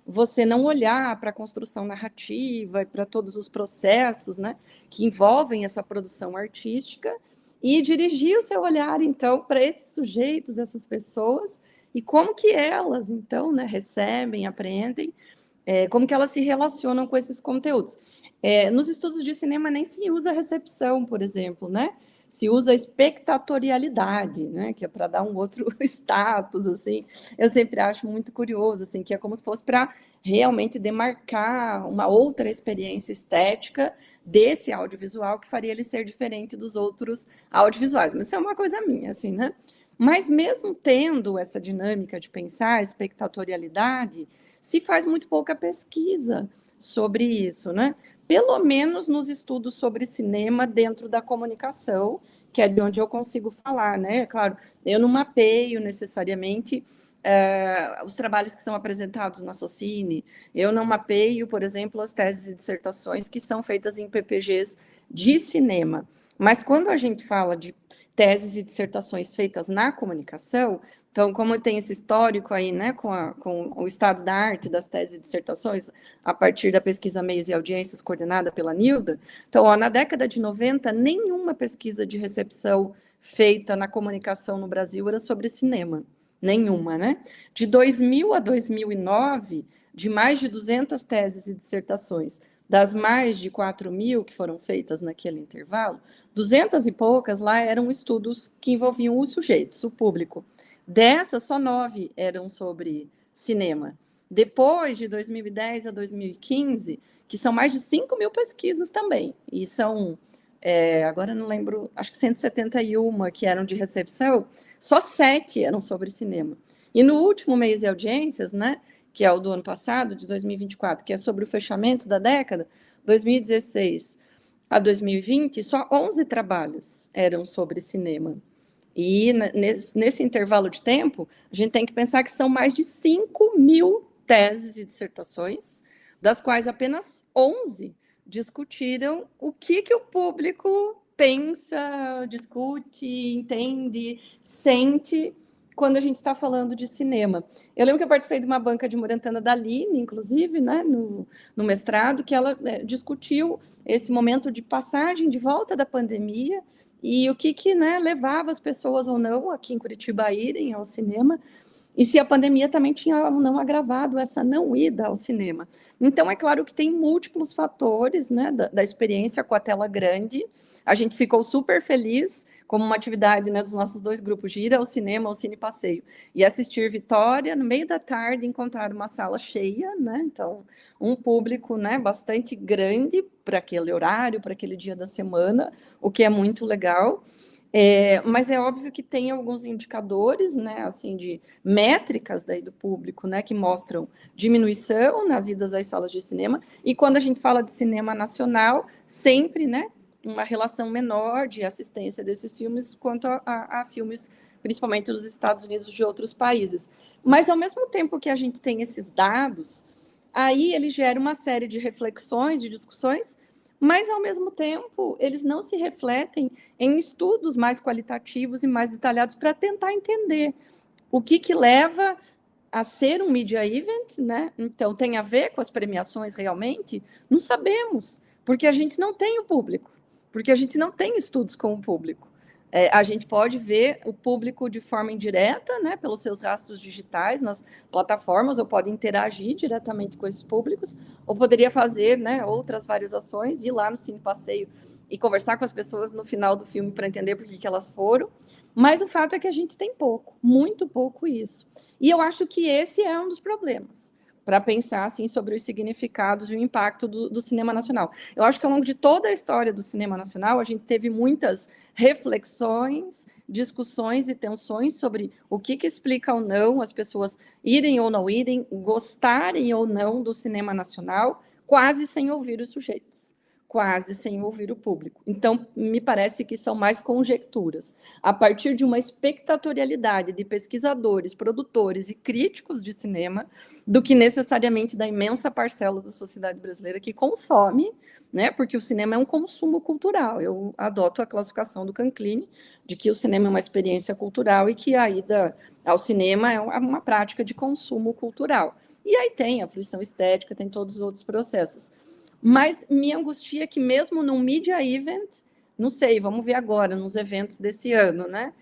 você não olhar para a construção narrativa e para todos os processos, né, que envolvem essa produção artística, e dirigir o seu olhar, então, para esses sujeitos, essas pessoas, e como que elas, então, né, recebem, aprendem, como que elas se relacionam com esses conteúdos. Nos estudos de cinema nem se usa recepção, por exemplo, né? Se usa espectatorialidade, né? Que é para dar um outro status, assim. Eu sempre acho muito curioso, assim, que é como se fosse para realmente demarcar uma outra experiência estética desse audiovisual que faria ele ser diferente dos outros audiovisuais. Mas isso é uma coisa minha, assim, né? Mas mesmo tendo essa dinâmica de pensar a espectatorialidade, se faz muito pouca pesquisa sobre isso, né? Pelo menos nos estudos sobre cinema dentro da comunicação, que é de onde eu consigo falar, né? Claro, eu não mapeio necessariamente os trabalhos que são apresentados na Socine, eu não mapeio, por exemplo, as teses e dissertações que são feitas em PPGs de cinema. Mas quando a gente fala de teses e dissertações feitas na comunicação, então, como tem esse histórico aí, né, com o estado da arte das teses e dissertações, a partir da pesquisa Meios e Audiências, coordenada pela Nilda, então, na década de 90, nenhuma pesquisa de recepção feita na comunicação no Brasil era sobre cinema, nenhuma, né? De 2000 a 2009, de mais de 200 teses e dissertações, das mais de 4.000 que foram feitas naquele intervalo, 200 e poucas lá eram estudos que envolviam os sujeitos, o público. Dessas, só 9 eram sobre cinema. Depois, de 2010 a 2015, que são mais de 5.000 pesquisas também, e são, agora não lembro, acho que 171 que eram de recepção, só 7 eram sobre cinema. E no último Meios e Audiências, né, que é o do ano passado, de 2024, que é sobre o fechamento da década, 2016 a 2020, só 11 trabalhos eram sobre cinema. E nesse intervalo de tempo, a gente tem que pensar que são mais de 5.000 teses e dissertações, das quais apenas 11 discutiram o que o público pensa, discute, entende, sente quando a gente está falando de cinema. Eu lembro que eu participei de uma banca de Murantana da Aline, inclusive, né, no mestrado, que ela discutiu esse momento de passagem de volta da pandemia e o que né, levava as pessoas ou não aqui em Curitiba a irem ao cinema. e se a pandemia também tinha não agravado essa não ida ao cinema. Então, é claro que tem múltiplos fatores, né, da experiência com a tela grande. A gente ficou super feliz, como uma atividade, né, dos nossos 2 grupos, de ir ao cinema, ao Cine Passeio, e assistir Vitória, no meio da tarde, encontrar uma sala cheia, né, então, um público, né, bastante grande para aquele horário, para aquele dia da semana, o que é muito legal. Mas é óbvio que tem alguns indicadores, né, assim, de métricas daí do público, né, que mostram diminuição nas idas às salas de cinema, e quando a gente fala de cinema nacional, sempre, né, uma relação menor de assistência desses filmes quanto a filmes, principalmente dos Estados Unidos e de outros países. Mas, ao mesmo tempo que a gente tem esses dados, aí ele gera uma série de reflexões, de discussões, mas, ao mesmo tempo, eles não se refletem em estudos mais qualitativos e mais detalhados para tentar entender o que leva a ser um media event, né? Então, tem a ver com as premiações realmente? Não sabemos, porque a gente não tem o público, porque a gente não tem estudos com o público. A gente pode ver o público de forma indireta, né, pelos seus rastros digitais nas plataformas, ou pode interagir diretamente com esses públicos, ou poderia fazer, né, outras várias ações, ir lá no Cine Passeio e conversar com as pessoas no final do filme para entender por que elas foram. Mas o fato é que a gente tem pouco, muito pouco isso. E eu acho que esse é um dos problemas, para pensar assim, sobre os significados e o impacto do cinema nacional. Eu acho que ao longo de toda a história do cinema nacional, a gente teve muitas reflexões, discussões e tensões sobre o que explica ou não as pessoas irem ou não irem, gostarem ou não do cinema nacional, quase sem ouvir os sujeitos, quase sem ouvir o público. Então, me parece que são mais conjecturas. A partir de uma espectatorialidade de pesquisadores, produtores e críticos de cinema, do que necessariamente da imensa parcela da sociedade brasileira que consome, né? Porque o cinema é um consumo cultural. Eu adoto a classificação do Canclini de que o cinema é uma experiência cultural e que a ida ao cinema é uma prática de consumo cultural. E aí tem a fruição estética, tem todos os outros processos. Mas me angustia que mesmo num media event, não sei, vamos ver agora, nos eventos desse ano, né?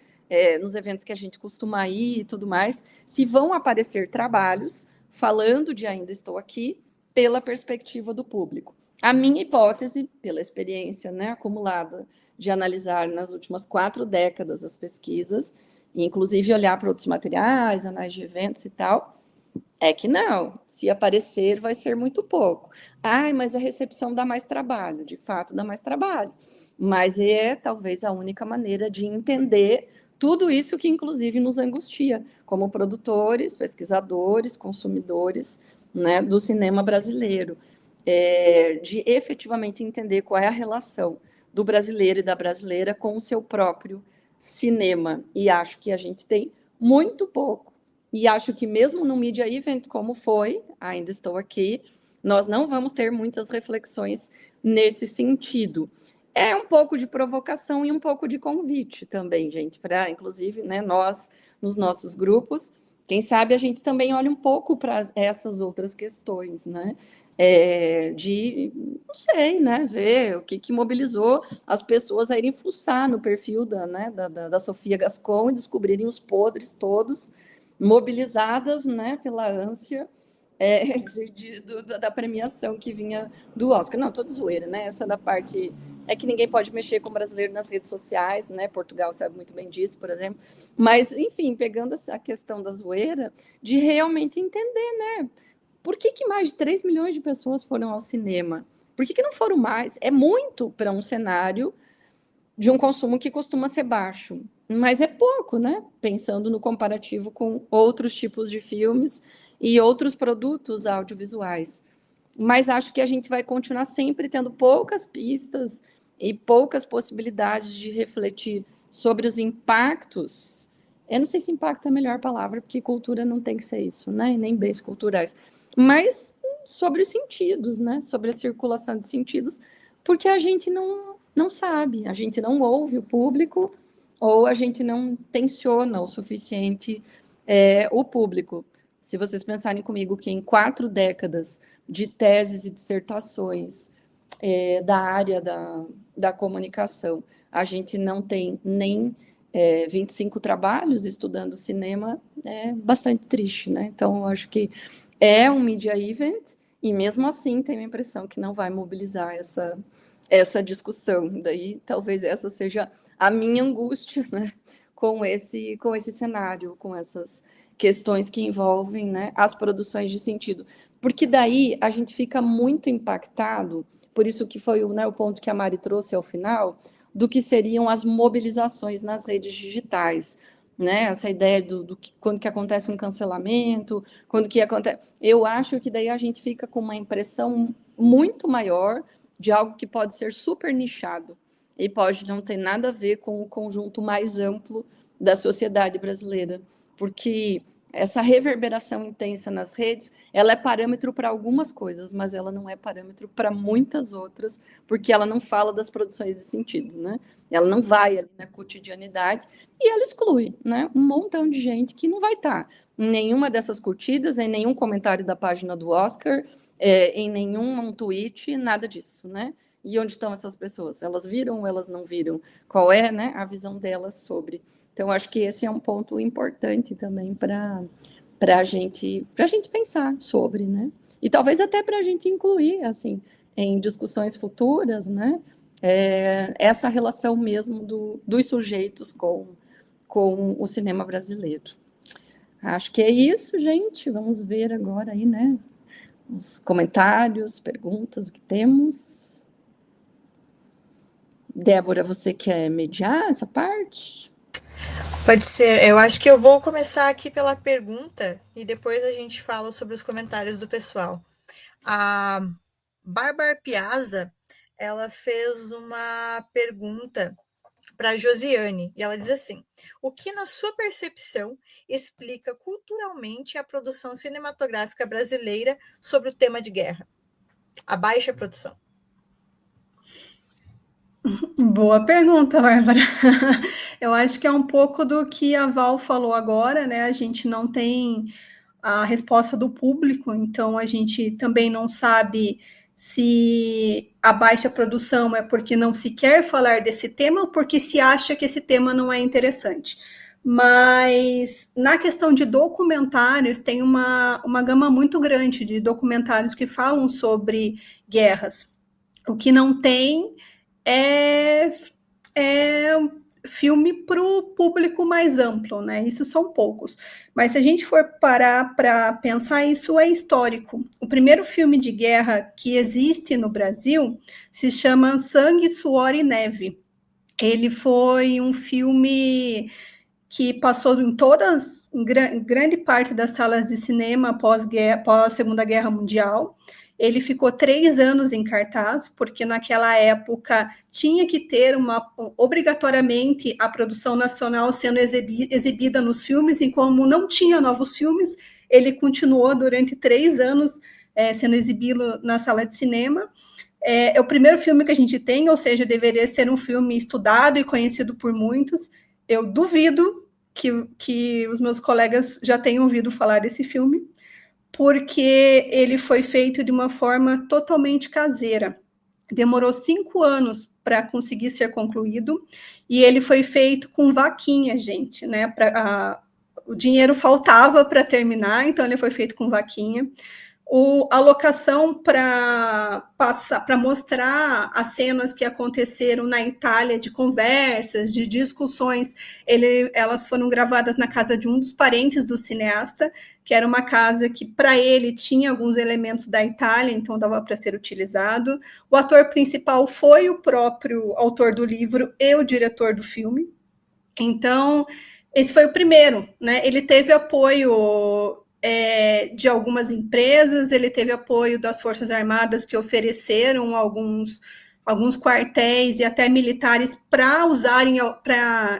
Nos eventos que a gente costuma ir e tudo mais, se vão aparecer trabalhos falando de Ainda Estou Aqui pela perspectiva do público. A minha hipótese, pela experiência, né, acumulada de analisar nas últimas 4 décadas as pesquisas, e inclusive olhar para outros materiais, anais de eventos e tal, é que não, se aparecer vai ser muito pouco. Mas a recepção dá mais trabalho, de fato dá mais trabalho, mas é talvez a única maneira de entender tudo isso que inclusive nos angustia, como produtores, pesquisadores, consumidores, né, do cinema brasileiro, de efetivamente entender qual é a relação do brasileiro e da brasileira com o seu próprio cinema, e acho que a gente tem muito pouco. E acho que mesmo no Media Event, como foi, Ainda Estou Aqui, nós não vamos ter muitas reflexões nesse sentido. É um pouco de provocação e um pouco de convite também, gente, para, inclusive, né, nós, nos nossos grupos, quem sabe a gente também olha um pouco para essas outras questões, né? Não sei, né, ver o que mobilizou as pessoas a irem fuçar no perfil da Sofia Gascon e descobrirem os podres todos, mobilizadas, né, pela ânsia da premiação que vinha do Oscar. Não, tô de zoeira, né? Essa da parte é que ninguém pode mexer com o brasileiro nas redes sociais, né? Portugal sabe muito bem disso, por exemplo. Mas, enfim, pegando a questão da zoeira, de realmente entender, né? Por que mais de 3 milhões de pessoas foram ao cinema? Por que não foram mais? É muito para um cenário de um consumo que costuma ser baixo, mas é pouco, né? Pensando no comparativo com outros tipos de filmes e outros produtos audiovisuais. Mas acho que a gente vai continuar sempre tendo poucas pistas e poucas possibilidades de refletir sobre os impactos. Eu não sei se impacto é a melhor palavra, porque cultura não tem que ser isso, né? Nem bens culturais. Mas sobre os sentidos, né? Sobre a circulação de sentidos, porque a gente não sabe, a gente não ouve o público ou a gente não tensiona o suficiente o público. Se vocês pensarem comigo que em 4 décadas de teses e dissertações da área da comunicação, a gente não tem nem 25 trabalhos estudando cinema é bastante triste, né? Então, eu acho que é um media event, e mesmo assim tenho a impressão que não vai mobilizar essa discussão. Daí, talvez essa seja a minha angústia, né? Com esse cenário, com essas questões que envolvem, né, as produções de sentido. Porque daí a gente fica muito impactado, por isso que foi o ponto que a Mari trouxe ao final, do que seriam as mobilizações nas redes digitais, né? Essa ideia do que, quando que acontece um cancelamento, quando que acontece... Eu acho que daí a gente fica com uma impressão muito maior de algo que pode ser super nichado e pode não ter nada a ver com o conjunto mais amplo da sociedade brasileira, porque essa reverberação intensa nas redes, ela é parâmetro para algumas coisas, mas ela não é parâmetro para muitas outras, porque ela não fala das produções de sentido, né? Ela não vai ali na cotidianidade e ela exclui, né, um montão de gente que não vai estar em nenhuma dessas curtidas, em nenhum comentário da página do Oscar, em nenhum tweet, nada disso, né? E onde estão essas pessoas? Elas viram ou elas não viram? Qual é, né, a visão delas sobre? Então, acho que esse é um ponto importante também para a gente pensar sobre, né? E talvez até para a gente incluir, assim, em discussões futuras, né? Essa relação mesmo dos sujeitos com o cinema brasileiro. Acho que é isso, gente. Vamos ver agora aí, né? Os comentários, perguntas que temos. Débora, você quer mediar essa parte? Pode ser. Eu acho que eu vou começar aqui pela pergunta e depois a gente fala sobre os comentários do pessoal. A Bárbara Piazza, ela fez uma pergunta para a Josiane, e ela diz assim: o que, na sua percepção, explica culturalmente a produção cinematográfica brasileira sobre o tema de guerra? A baixa produção. Boa pergunta, Bárbara. Eu acho que é um pouco do que a Val falou agora, né? A gente não tem a resposta do público, então a gente também não sabe se a baixa produção é porque não se quer falar desse tema ou porque se acha que esse tema não é interessante. Mas na questão de documentários, tem uma gama muito grande de documentários que falam sobre guerras. O que não tem é filme para o público mais amplo, né? Isso são poucos. Mas se a gente for parar para pensar, isso é histórico. O primeiro filme de guerra que existe no Brasil se chama Sangue, Suor e Neve. Ele foi um filme que passou em grande parte das salas de cinema após a Segunda Guerra Mundial. Ele ficou 3 anos em cartaz, porque naquela época tinha que ter obrigatoriamente a produção nacional sendo exibida nos filmes, e como não tinha novos filmes, ele continuou durante 3 anos sendo exibido na sala de cinema. É o primeiro filme que a gente tem, ou seja, deveria ser um filme estudado e conhecido por muitos. Eu duvido que os meus colegas já tenham ouvido falar desse filme, porque ele foi feito de uma forma totalmente caseira. Demorou 5 anos para conseguir ser concluído, e ele foi feito com vaquinha, gente, né? O dinheiro faltava para terminar, então ele foi feito com vaquinha. A locação para mostrar as cenas que aconteceram na Itália, de conversas, de discussões, elas foram gravadas na casa de um dos parentes do cineasta, que era uma casa que, para ele, tinha alguns elementos da Itália, então dava para ser utilizado. O ator principal foi o próprio autor do livro e o diretor do filme. Então, esse foi o primeiro, né? Ele teve apoio de algumas empresas, ele teve apoio das Forças Armadas, que ofereceram alguns quartéis e até militares para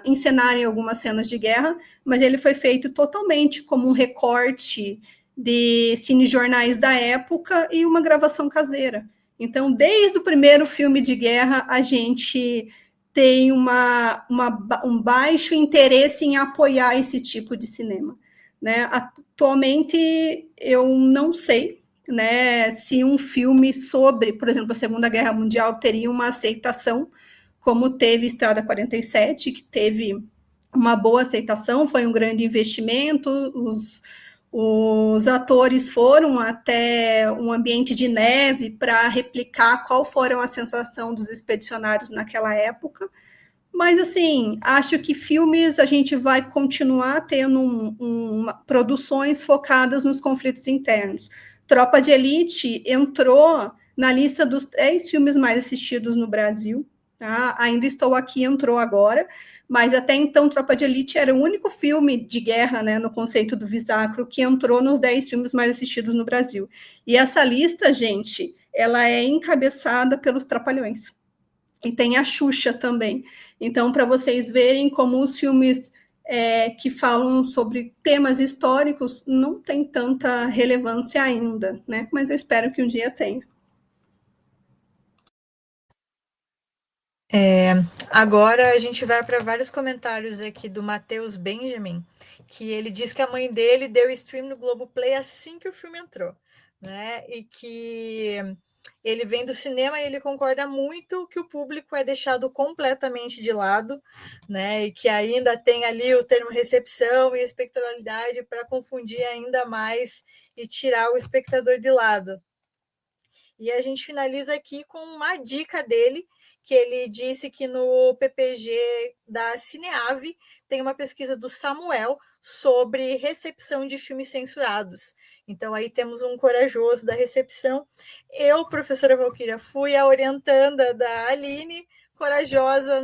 encenarem algumas cenas de guerra, mas ele foi feito totalmente como um recorte de cinejornais da época e uma gravação caseira. Então, desde o primeiro filme de guerra, a gente tem um baixo interesse em apoiar esse tipo de cinema, né? Atualmente, eu não sei, né, se um filme sobre, por exemplo, a Segunda Guerra Mundial teria uma aceitação, como teve Estrada 47, que teve uma boa aceitação, foi um grande investimento, os atores foram até um ambiente de neve para replicar qual foram a sensação dos expedicionários naquela época. Mas, assim, acho que filmes a gente vai continuar tendo produções focadas nos conflitos internos. Tropa de Elite entrou na lista dos 10 filmes mais assistidos no Brasil. Tá? Ainda Estou Aqui entrou agora, mas até então Tropa de Elite era o único filme de guerra, né, no conceito do Visacro, que entrou nos 10 filmes mais assistidos no Brasil. E essa lista, gente, ela é encabeçada pelos Trapalhões. E tem a Xuxa também. Então, para vocês verem como os filmes que falam sobre temas históricos não tem tanta relevância ainda, né? Mas eu espero que um dia tenha. Agora a gente vai para vários comentários aqui do Matheus Benjamin, que ele diz que a mãe dele deu stream no Globoplay assim que o filme entrou, né? E que ele vem do cinema e ele concorda muito que o público é deixado completamente de lado, né? E que ainda tem ali o termo recepção e espectralidade para confundir ainda mais e tirar o espectador de lado. E a gente finaliza aqui com uma dica dele, que ele disse que no PPG da Cineave tem uma pesquisa do Samuel sobre recepção de filmes censurados. Então, aí temos um corajoso da recepção. Eu, professora Valquíria, fui a orientanda da Aline, corajosa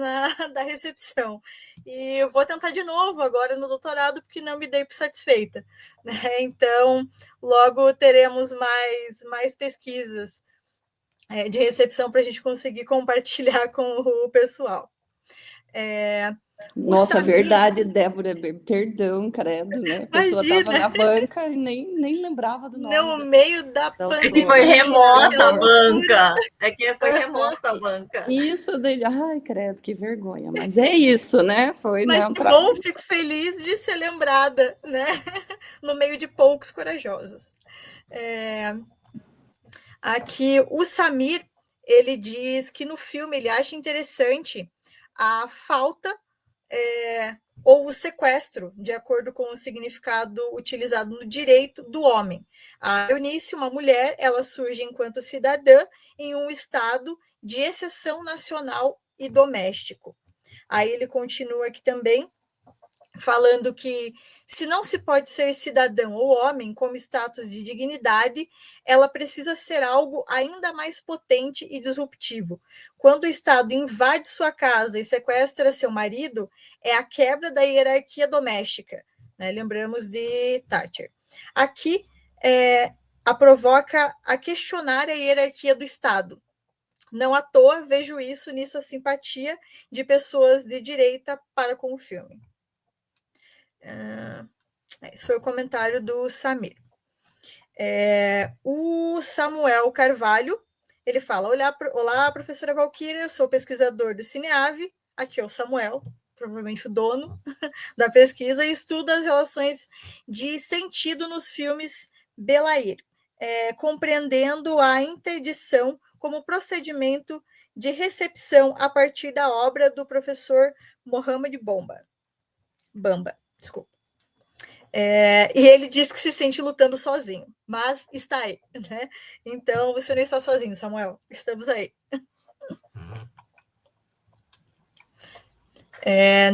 da recepção. E eu vou tentar de novo agora no doutorado, porque não me dei por satisfeita, né? Então, logo teremos mais pesquisas de recepção para a gente conseguir compartilhar com o pessoal. Nossa, Samir... verdade, Débora, perdão, credo, né? A pessoa estava na banca e nem lembrava do nome. No meio da pandemia. É que foi remota a banca. É que foi remota a banca. Isso, dele. Ai, credo, que vergonha. Mas é isso, né? Foi, mas né, que bom, fico feliz de ser lembrada, né? No meio de poucos corajosos. Aqui, o Samir, ele diz que no filme ele acha interessante a falta ou o sequestro, de acordo com o significado utilizado no direito do homem. A Eunice, uma mulher, ela surge enquanto cidadã em um estado de exceção nacional e doméstico. Aí ele continua aqui também, falando que se não se pode ser cidadão ou homem como status de dignidade, ela precisa ser algo ainda mais potente e disruptivo. Quando o Estado invade sua casa e sequestra seu marido, é a quebra da hierarquia doméstica, né? Lembramos de Thatcher. Aqui a provoca a questionar a hierarquia do Estado. Não à toa vejo nisso a simpatia de pessoas de direita para com o filme. Esse foi o comentário do Samir. O Samuel Carvalho, ele fala: olá, professora Valquíria, eu sou pesquisador do Cineave, aqui é o Samuel, provavelmente o dono da pesquisa, e estuda as relações de sentido nos filmes Belair, compreendendo a interdição como procedimento de recepção a partir da obra do professor Mohamed Bamba. Desculpa. E ele diz que se sente lutando sozinho, mas está aí, né? Então, você não está sozinho, Samuel. Estamos aí.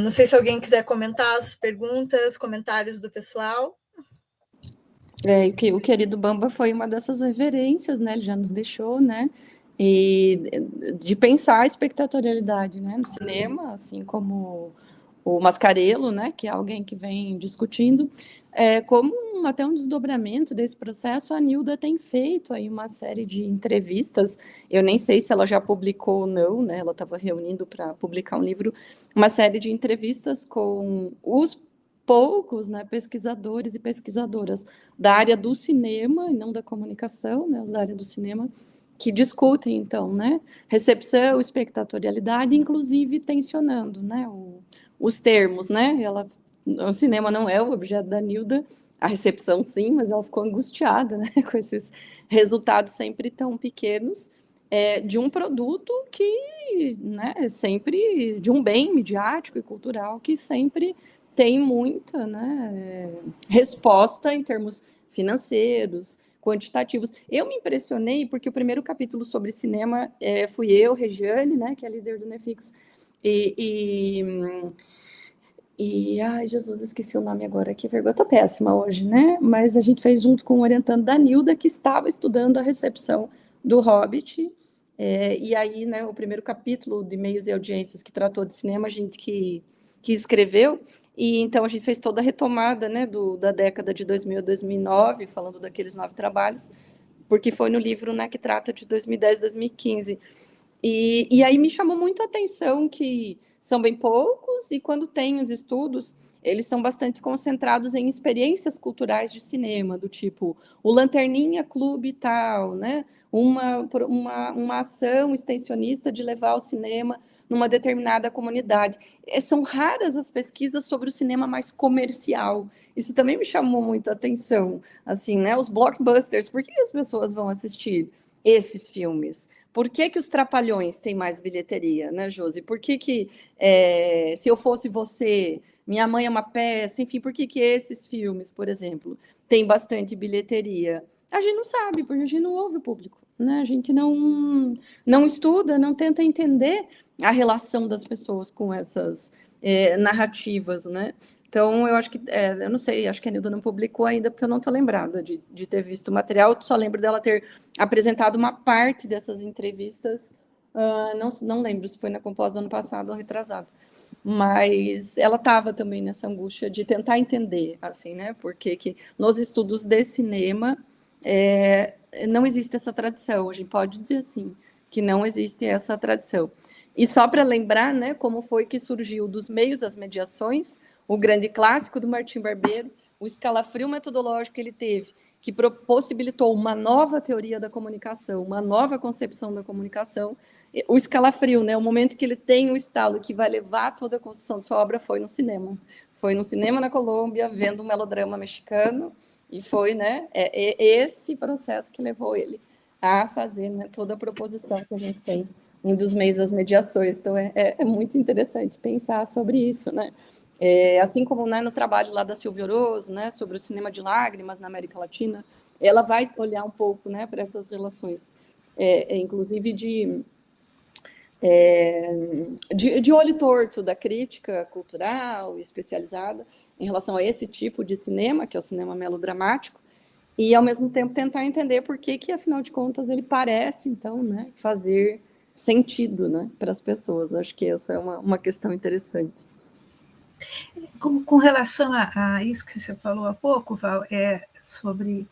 Não sei se alguém quiser comentar as perguntas, comentários do pessoal. O querido Bamba foi uma dessas referências, né? Ele já nos deixou, né? E de pensar a espectatorialidade, né? No cinema, assim como o Mascarello, né, que é alguém que vem discutindo, como até um desdobramento desse processo, a Nilda tem feito aí uma série de entrevistas, eu nem sei se ela já publicou ou não, né, ela estava reunindo para publicar um livro, uma série de entrevistas com os poucos, né, pesquisadores e pesquisadoras da área do cinema, e não da comunicação, né, os da área do cinema, que discutem, então, né, recepção, espectatorialidade, inclusive tensionando, né, os termos, né? O cinema não é o objeto da Nilda, a recepção sim, mas ela ficou angustiada, né? Com esses resultados sempre tão pequenos. de um produto que, né, sempre, de um bem midiático e cultural que sempre tem muita, né, resposta em termos financeiros, quantitativos. Eu me impressionei porque o primeiro capítulo sobre cinema fui eu, Regiane, né, que é a líder do Netflix, ai, Jesus, esqueci o nome agora, que vergonha, eu tô péssima hoje, né? Mas a gente fez junto com o orientando da Nilda, que estava estudando a recepção do Hobbit, e aí, né, o primeiro capítulo de Meios e Audiências que tratou de cinema, a gente que escreveu, e então a gente fez toda a retomada, né, da década de 2000 a 2009, falando daqueles 9 trabalhos, porque foi no livro, né, que trata de 2010, 2015. E aí me chamou muito a atenção que são bem poucos, e quando tem os estudos, eles são bastante concentrados em experiências culturais de cinema, do tipo o Lanterninha Clube e tal, né? Uma ação extensionista de levar o cinema numa determinada comunidade. São raras as pesquisas sobre o cinema mais comercial. Isso também me chamou muito a atenção. Assim, né? Os blockbusters, por que as pessoas vão assistir esses filmes? Por que os Trapalhões têm mais bilheteria, né, Josi? Por que Se Eu Fosse Você, Minha Mãe é uma Peça, enfim, por que esses filmes, por exemplo, têm bastante bilheteria? A gente não sabe, porque a gente não ouve o público, né? A gente não estuda, não tenta entender a relação das pessoas com essas narrativas, né? Então, eu acho que, eu não sei, acho que a Nilda não publicou ainda, porque eu não estou lembrada de ter visto o material, eu só lembro dela ter apresentado uma parte dessas entrevistas, não lembro se foi na Compós do ano passado ou retrasado, mas ela estava também nessa angústia de tentar entender, assim, né, porque que nos estudos de cinema não existe essa tradição, a gente pode dizer assim, que não existe essa tradição. E só para lembrar, né, como foi que surgiu dos meios as mediações, o grande clássico do Martim Barbeiro, o escalafrio metodológico que ele teve, que possibilitou uma nova teoria da comunicação, uma nova concepção da comunicação. O escalafrio, né, o momento que ele tem o estalo que vai levar toda a construção de sua obra foi no cinema. Foi no cinema na Colômbia, vendo um melodrama mexicano, e foi, né, esse processo que levou ele a fazer, né, toda a proposição que a gente tem em dos meios das mediações. Então, é muito interessante pensar sobre isso, né? Assim como, né, no trabalho lá da Silvia Orozco, né, sobre o cinema de lágrimas na América Latina, ela vai olhar um pouco, né, para essas relações, inclusive de olho torto da crítica cultural especializada em relação a esse tipo de cinema, que é o cinema melodramático, e, ao mesmo tempo, tentar entender por que afinal de contas, ele parece, então, né, fazer sentido, né, para as pessoas. Acho que essa é uma questão interessante. Com relação a isso que você falou há pouco, Val, sobre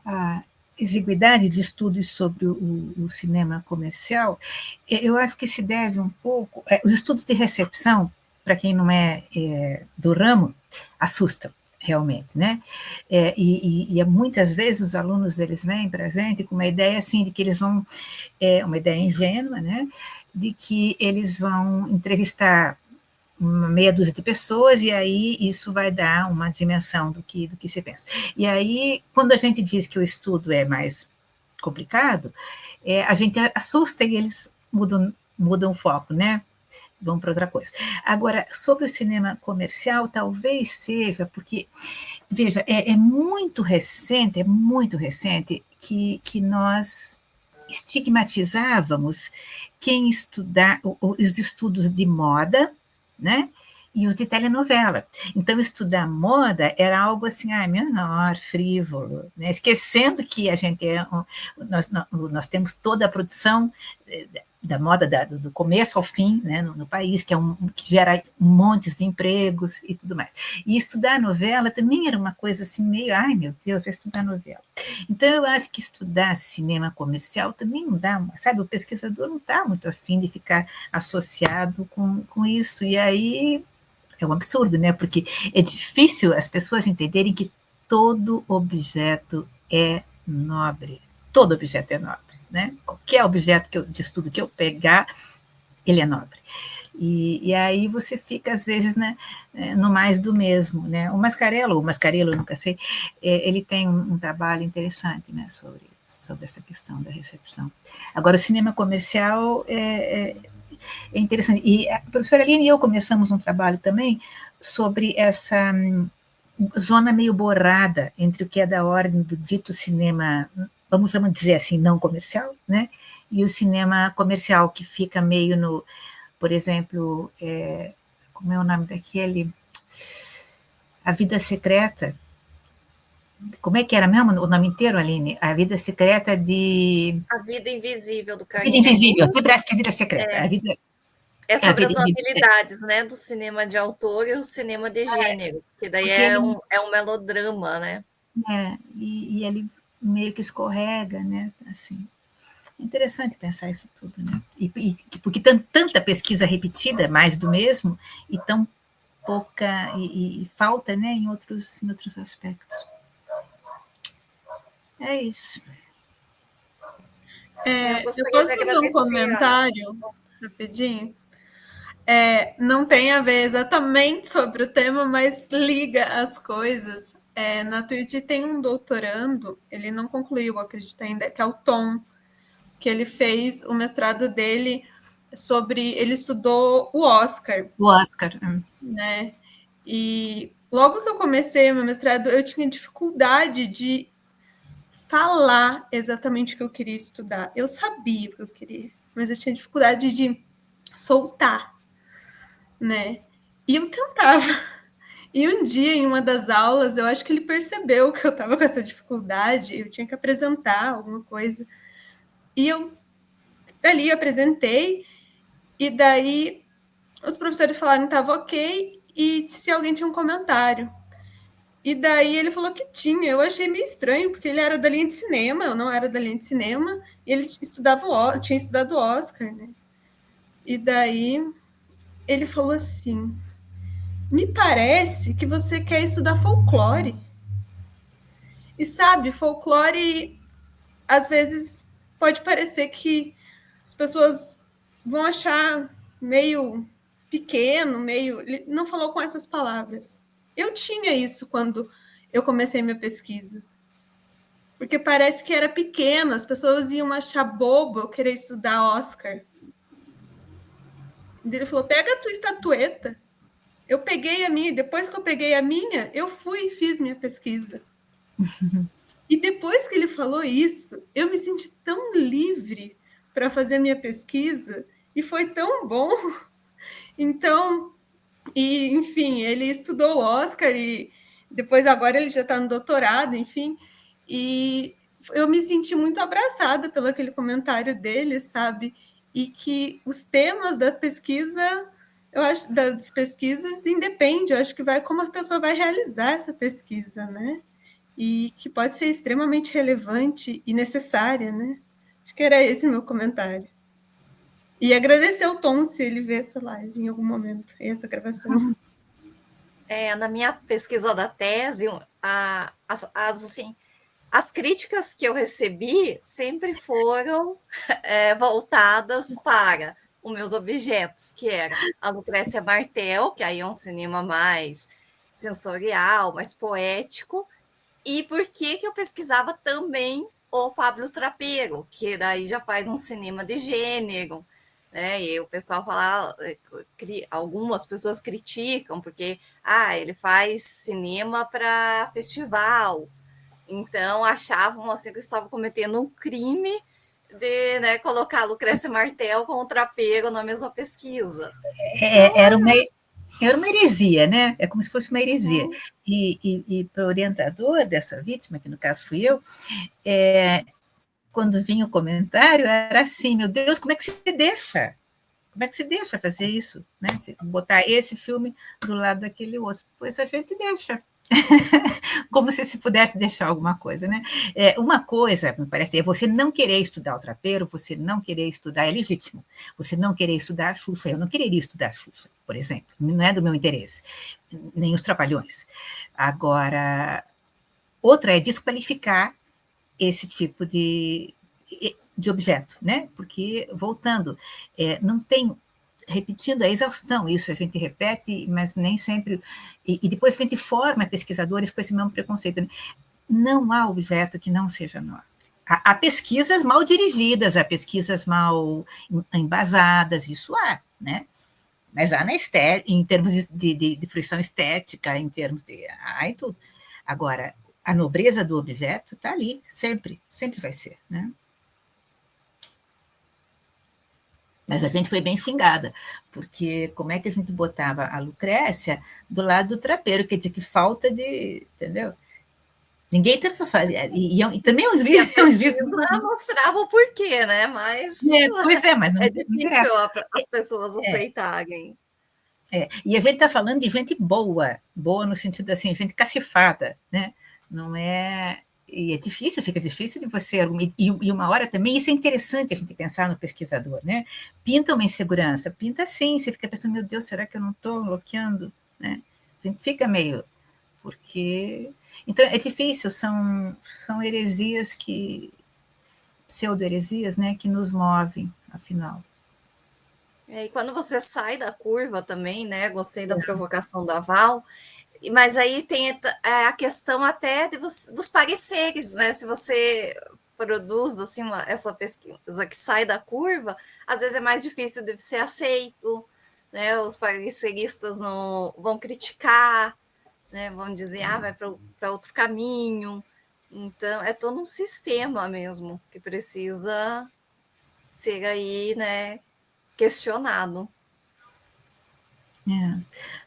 a exiguidade de estudos sobre o cinema comercial, eu acho que se deve um pouco... os estudos de recepção, para quem não é do ramo, assustam, realmente, né? E muitas vezes os alunos, eles vêm para a gente com uma ideia assim, de que eles vão... uma ideia ingênua, né? De que eles vão entrevistar uma meia dúzia de pessoas, e aí isso vai dar uma dimensão do que se pensa. E aí, quando a gente diz que o estudo é mais complicado, a gente assusta e eles mudam o foco, né? Vão para outra coisa. Agora, sobre o cinema comercial, talvez seja porque, veja, é muito recente que nós estigmatizávamos quem estudar os estudos de moda, né? E os de telenovela. Então, estudar moda era algo assim, menor, frívolo, né? Esquecendo que a gente nós temos toda a produção da moda do começo ao fim, né, no país, que gera montes de empregos e tudo mais. E estudar novela também era uma coisa assim, meio, meu Deus, vai estudar novela. Então, eu acho que estudar cinema comercial também não dá, sabe, o pesquisador não está muito afim de ficar associado com isso, e aí é um absurdo, né, porque é difícil as pessoas entenderem que todo objeto é nobre, todo objeto é nobre. Né? Qualquer objeto de estudo que eu pegar, ele é nobre. E aí você fica, às vezes, né, no mais do mesmo. Né? O Mascarello, nunca sei, ele tem um trabalho interessante, né, sobre sobre essa questão da recepção. Agora, o cinema comercial é interessante. E a professora Aline e eu começamos um trabalho também sobre essa zona meio borrada entre o que é da ordem do dito cinema, vamos dizer assim, não comercial, né? E o cinema comercial, que fica meio no, por exemplo, como é o nome daquele? A Vida Secreta. Como é que era mesmo o nome inteiro, Aline? A Vida Secreta de... A Vida Invisível do Vida Carlinhos. Invisível, sempre acho que é a Vida Secreta. A vida... É sobre as habilidades, né, do cinema de autor e o cinema de gênero, que daí é um melodrama, né? E ele meio que escorrega, né? Assim, é interessante pensar isso tudo, né? Porque tanta pesquisa repetida, mais do mesmo, e tão pouca, e falta, né, em outros aspectos. É isso. Eu posso fazer um comentário rapidinho? Não tem a ver exatamente sobre o tema, mas liga as coisas. Na Twitch tem um doutorando, ele não concluiu, acredito ainda, que é o Tom, que ele fez o mestrado dele sobre... Ele estudou o Oscar. O Oscar. Né? E logo que eu comecei o meu mestrado, eu tinha dificuldade de falar exatamente o que eu queria estudar. Eu sabia o que eu queria, mas eu tinha dificuldade de soltar, né? E eu tentava. E um dia, em uma das aulas, eu acho que ele percebeu que eu estava com essa dificuldade, eu tinha que apresentar alguma coisa. E eu ali apresentei, e daí os professores falaram que estava ok, e se alguém tinha um comentário. E daí ele falou que tinha. Eu achei meio estranho, porque ele era da linha de cinema, eu não era da linha de cinema, e ele tinha estudado Oscar, né? E daí ele falou assim: me parece que você quer estudar folclore. E sabe, folclore, às vezes, pode parecer que as pessoas vão achar meio pequeno, meio... Ele não falou com essas palavras. Eu tinha isso quando eu comecei minha pesquisa. Porque parece que era pequeno, as pessoas iam achar bobo eu querer estudar Oscar. Ele falou, pega a tua estatueta. Eu peguei a minha, depois que eu peguei a minha, eu fui e fiz minha pesquisa. E depois que ele falou isso, eu me senti tão livre para fazer a minha pesquisa, e foi tão bom. Então, enfim, ele estudou o Oscar, e depois agora ele já está no doutorado, enfim, e eu me senti muito abraçada pelo aquele comentário dele, sabe? E que os temas da pesquisa, eu acho, das pesquisas independe, eu acho que vai como a pessoa vai realizar essa pesquisa, né? E que pode ser extremamente relevante e necessária, né? Acho que era esse o meu comentário. E agradecer ao Tom se ele vê essa live em algum momento, essa gravação. Na minha pesquisa da tese, as críticas que eu recebi sempre foram voltadas para os meus objetos, que era a Lucrécia Martel, que aí é um cinema mais sensorial, mais poético, e por que eu pesquisava também o Pablo Trapero, que daí já faz um cinema de gênero, né? E o pessoal fala, algumas pessoas criticam, porque ele faz cinema para festival, então achavam assim, que estava cometendo um crime de, né, colocar a Lucrécia Martel com o Trapero na mesma pesquisa. Era uma heresia, né? É como se fosse uma heresia. E para o orientador dessa vítima, que no caso fui eu, quando vinha o comentário, era assim, meu Deus, como é que se deixa? Como é que se deixa fazer isso? Né? Botar esse filme do lado daquele outro. Pois a gente deixa. Como se pudesse deixar alguma coisa, né? Uma coisa, me parece, é você não querer estudar o Trapero, você não querer estudar, é legítimo, você não querer estudar a Xuxa. Eu não quereria estudar a Xuxa, por exemplo, não é do meu interesse, nem os Trapalhões. Agora, outra é desqualificar esse tipo de objeto, né? Porque, voltando, não tem... repetindo a exaustão, isso a gente repete, mas nem sempre... E depois a gente forma pesquisadores com esse mesmo preconceito. Né? Não há objeto que não seja nobre. Há pesquisas mal dirigidas, há pesquisas mal embasadas, isso há, né? Mas há em termos de fruição estética, em termos de... Há em tudo. Agora, a nobreza do objeto está ali, sempre vai ser, né? Mas a gente foi bem xingada, porque como é que a gente botava a Lucrécia do lado do trapeiro, quer dizer, que falta de... Entendeu? Ninguém estava falando. E também os vídeos mostrava o porquê, né? Mas pois é, mas não é difícil as pessoas aceitarem. E a gente está falando de gente boa no sentido assim, gente cacifada, né? Não é. E é difícil, fica difícil de você. E uma hora também, isso é interessante a gente pensar no pesquisador, né? Pinta uma insegurança, pinta sim, você fica pensando, meu Deus, será que eu não estou bloqueando? Né? A gente fica meio. Porque. Então, é difícil, são heresias pseudo-heresias, né, que nos movem, afinal. E quando você sai da curva também, né, gostei da provocação da Val, mas aí tem a questão até dos pareceres, né, se você produz assim, essa pesquisa que sai da curva, às vezes é mais difícil de ser aceito, né, os pareceristas não vão criticar, né, vão dizer, vai para outro caminho. Então, é todo um sistema mesmo que precisa ser aí, né, questionado.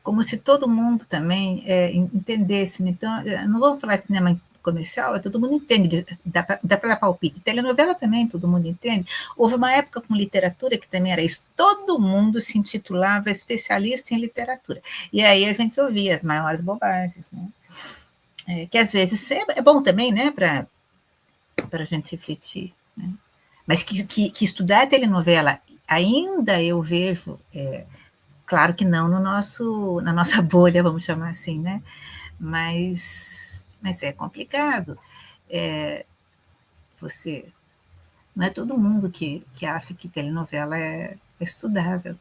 Como se todo mundo também entendesse. Então, não vamos falar cinema comercial, todo mundo entende, dá para dar palpite. Telenovela também, todo mundo entende. Houve uma época com literatura que também era isso, todo mundo se intitulava especialista em literatura. E aí a gente ouvia as maiores bobagens, né? Que às vezes é bom também, né, para a gente refletir. Né? Mas que estudar a telenovela, ainda eu vejo, claro que não na nossa bolha, vamos chamar assim, né? Mas é complicado. Não é todo mundo que acha que telenovela é estudável,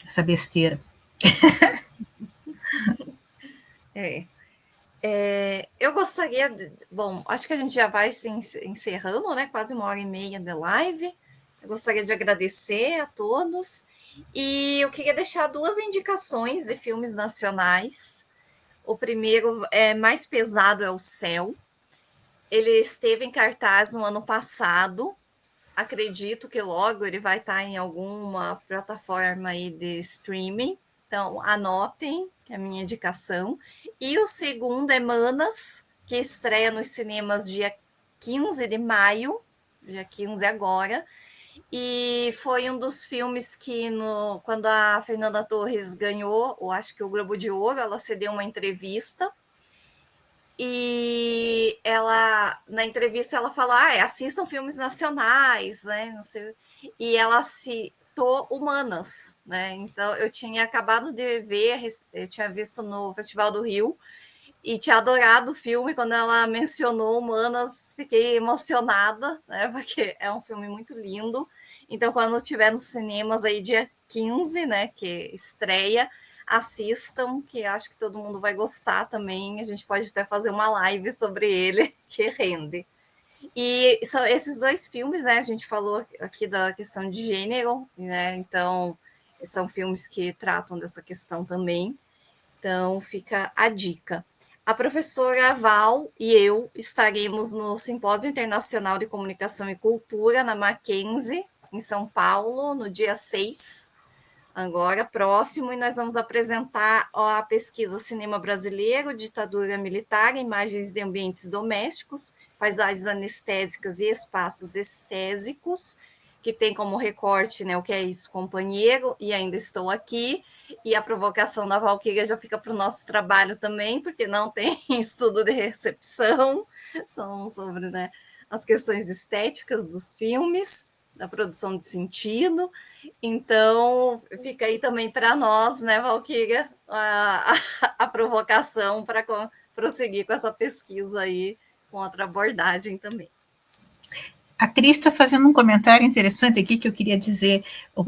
essa besteira. Eu gostaria, bom, acho que a gente já vai se encerrando, né? Quase 1h30 de live. Eu gostaria de agradecer a todos e eu queria deixar 2 indicações de filmes nacionais. O primeiro mais pesado é O Céu. Ele esteve em cartaz no ano passado. Acredito que logo ele vai estar em alguma plataforma aí de streaming. Então, anotem, que é a minha indicação. E o segundo é Manas, que estreia nos cinemas dia 15 de maio, dia 15 agora. E foi um dos filmes que, quando a Fernanda Torres ganhou, eu acho que o Globo de Ouro, ela cedeu uma entrevista. E ela, na entrevista, ela falou, assistam filmes nacionais, né? Não sei. E ela citou Humanas, né? Então, eu tinha acabado de ver, eu tinha visto no Festival do Rio, e tinha adorado o filme. Quando ela mencionou Humanas, fiquei emocionada, né? Porque é um filme muito lindo. Então, quando tiver nos cinemas aí dia 15, né? Que estreia, assistam, que acho que todo mundo vai gostar também. A gente pode até fazer uma live sobre ele, que rende. E são esses 2 filmes, né? A gente falou aqui da questão de gênero, né? Então, são filmes que tratam dessa questão também. Então, fica a dica. A professora Val e eu estaremos no Simpósio Internacional de Comunicação e Cultura, na Mackenzie, em São Paulo, no dia 6, agora próximo, e nós vamos apresentar a pesquisa Cinema Brasileiro, Ditadura Militar, Imagens de Ambientes Domésticos, Paisagens Anestésicas e Espaços Estésicos, que tem como recorte, né, o que é isso, companheiro, e ainda estou aqui, e a provocação da Valquíria já fica para o nosso trabalho também, porque não tem estudo de recepção, são sobre, né, as questões estéticas dos filmes, da produção de sentido. Então, fica aí também para nós, né, Valquíria, a provocação para prosseguir com essa pesquisa aí, com outra abordagem também. A Cris está fazendo um comentário interessante aqui que eu queria dizer,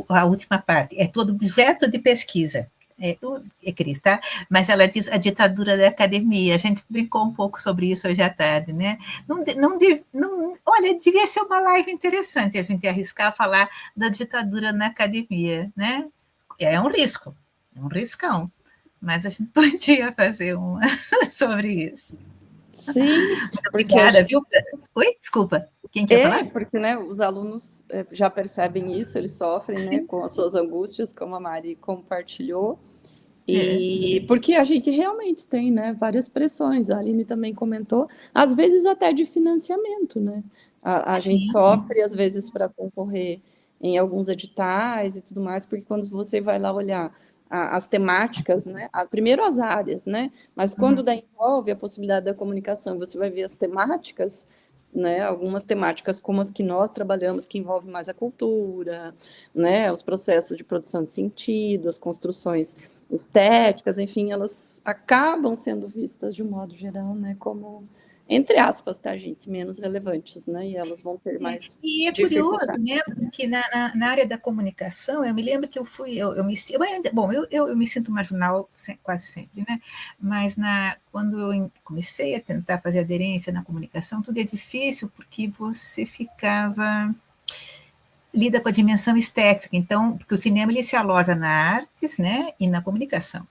a última parte, é todo objeto de pesquisa. Cris, tá? Mas ela diz a ditadura da academia. A gente brincou um pouco sobre isso hoje à tarde, né? Olha, devia ser uma live interessante a gente arriscar falar da ditadura na academia, né? É um risco, é um riscão, mas a gente podia fazer uma sobre isso. Sim, muito obrigada, viu? Oi, desculpa. Quem quer falar? Porque, né, os alunos já percebem isso, eles sofrem, né, com as suas angústias, como a Mari compartilhou. E porque a gente realmente tem, né, várias pressões. A Aline também comentou, às vezes até de financiamento, né? A gente sofre, às vezes, para concorrer em alguns editais e tudo mais, porque quando você vai lá olhar as temáticas, né? Primeiro as áreas, né? Mas quando daí envolve a possibilidade da comunicação, você vai ver as temáticas, né? Algumas temáticas como as que nós trabalhamos, que envolvem mais a cultura, né? Os processos de produção de sentido, as construções estéticas, enfim, elas acabam sendo vistas de um modo geral, né? Como, entre aspas, tá, gente, menos relevantes, né? E elas vão ter mais E é curioso, né? Porque na área da comunicação, eu me lembro que eu me sinto marginal quase sempre, né? Mas quando eu comecei a tentar fazer aderência na comunicação, tudo é difícil porque você lida com a dimensão estética, então, porque o cinema ele se aloja na artes, né, e na comunicação.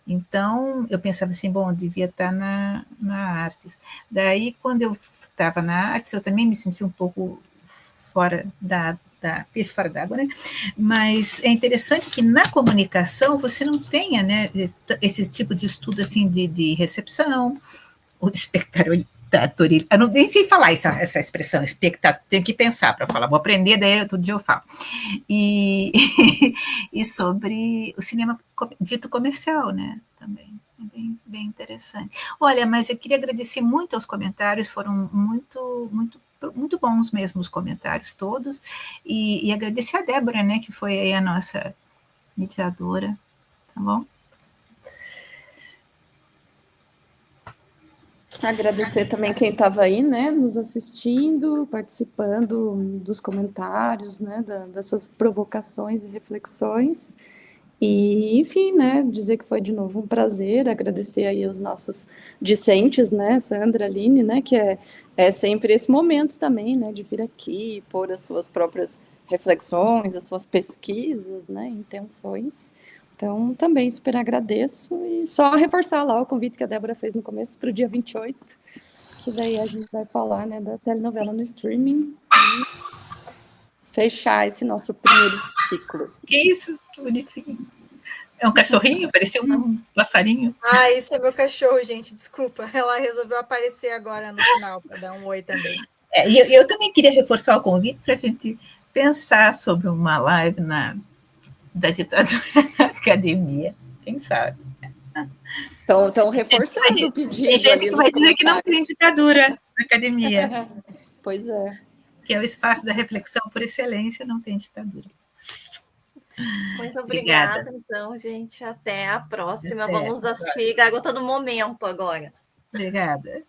Então, eu pensava assim, bom, eu devia estar na artes. Daí, quando eu estava na artes, eu também me senti um pouco fora peixe fora d'água, né? Mas é interessante que na comunicação você não tenha, né, esse tipo de estudo assim de recepção, ou de espectador. Eu não nem sei falar essa expressão, espectador, tenho que pensar para falar, vou aprender, daí outro dia eu falo. E, e sobre o cinema dito comercial, né? Também é bem interessante. Olha, mas eu queria agradecer muito aos comentários, foram muito bons mesmo os comentários todos, e agradecer a Débora, né, que foi aí a nossa mediadora, tá bom? Agradecer também quem estava aí, né, nos assistindo, participando dos comentários, né, dessas provocações e reflexões. E, enfim, né, dizer que foi de novo um prazer, agradecer aí aos nossos discentes, né, Sandra, Aline, né, que é sempre esse momento também, né, de vir aqui, pôr as suas próprias reflexões, as suas pesquisas, né, intenções. Então, também super agradeço e só reforçar lá o convite que a Débora fez no começo para o dia 28, que daí a gente vai falar, né, da telenovela no streaming e fechar esse nosso primeiro ciclo. Que isso, que bonitinho. É um cachorrinho? Parecia um passarinho. Ah, isso é meu cachorro, gente, desculpa. Ela resolveu aparecer agora no final para dar um oi também. E eu também queria reforçar o convite para a gente pensar sobre uma live da ditadura na academia. Quem sabe? Então reforçando o pedido. Tem gente que vai dizer que não tem ditadura na academia. Pois é. Que é o espaço da reflexão por excelência, não tem ditadura. Muito obrigada, então, gente. Até a próxima. Vamos assistir Garota do Momento agora. Obrigada.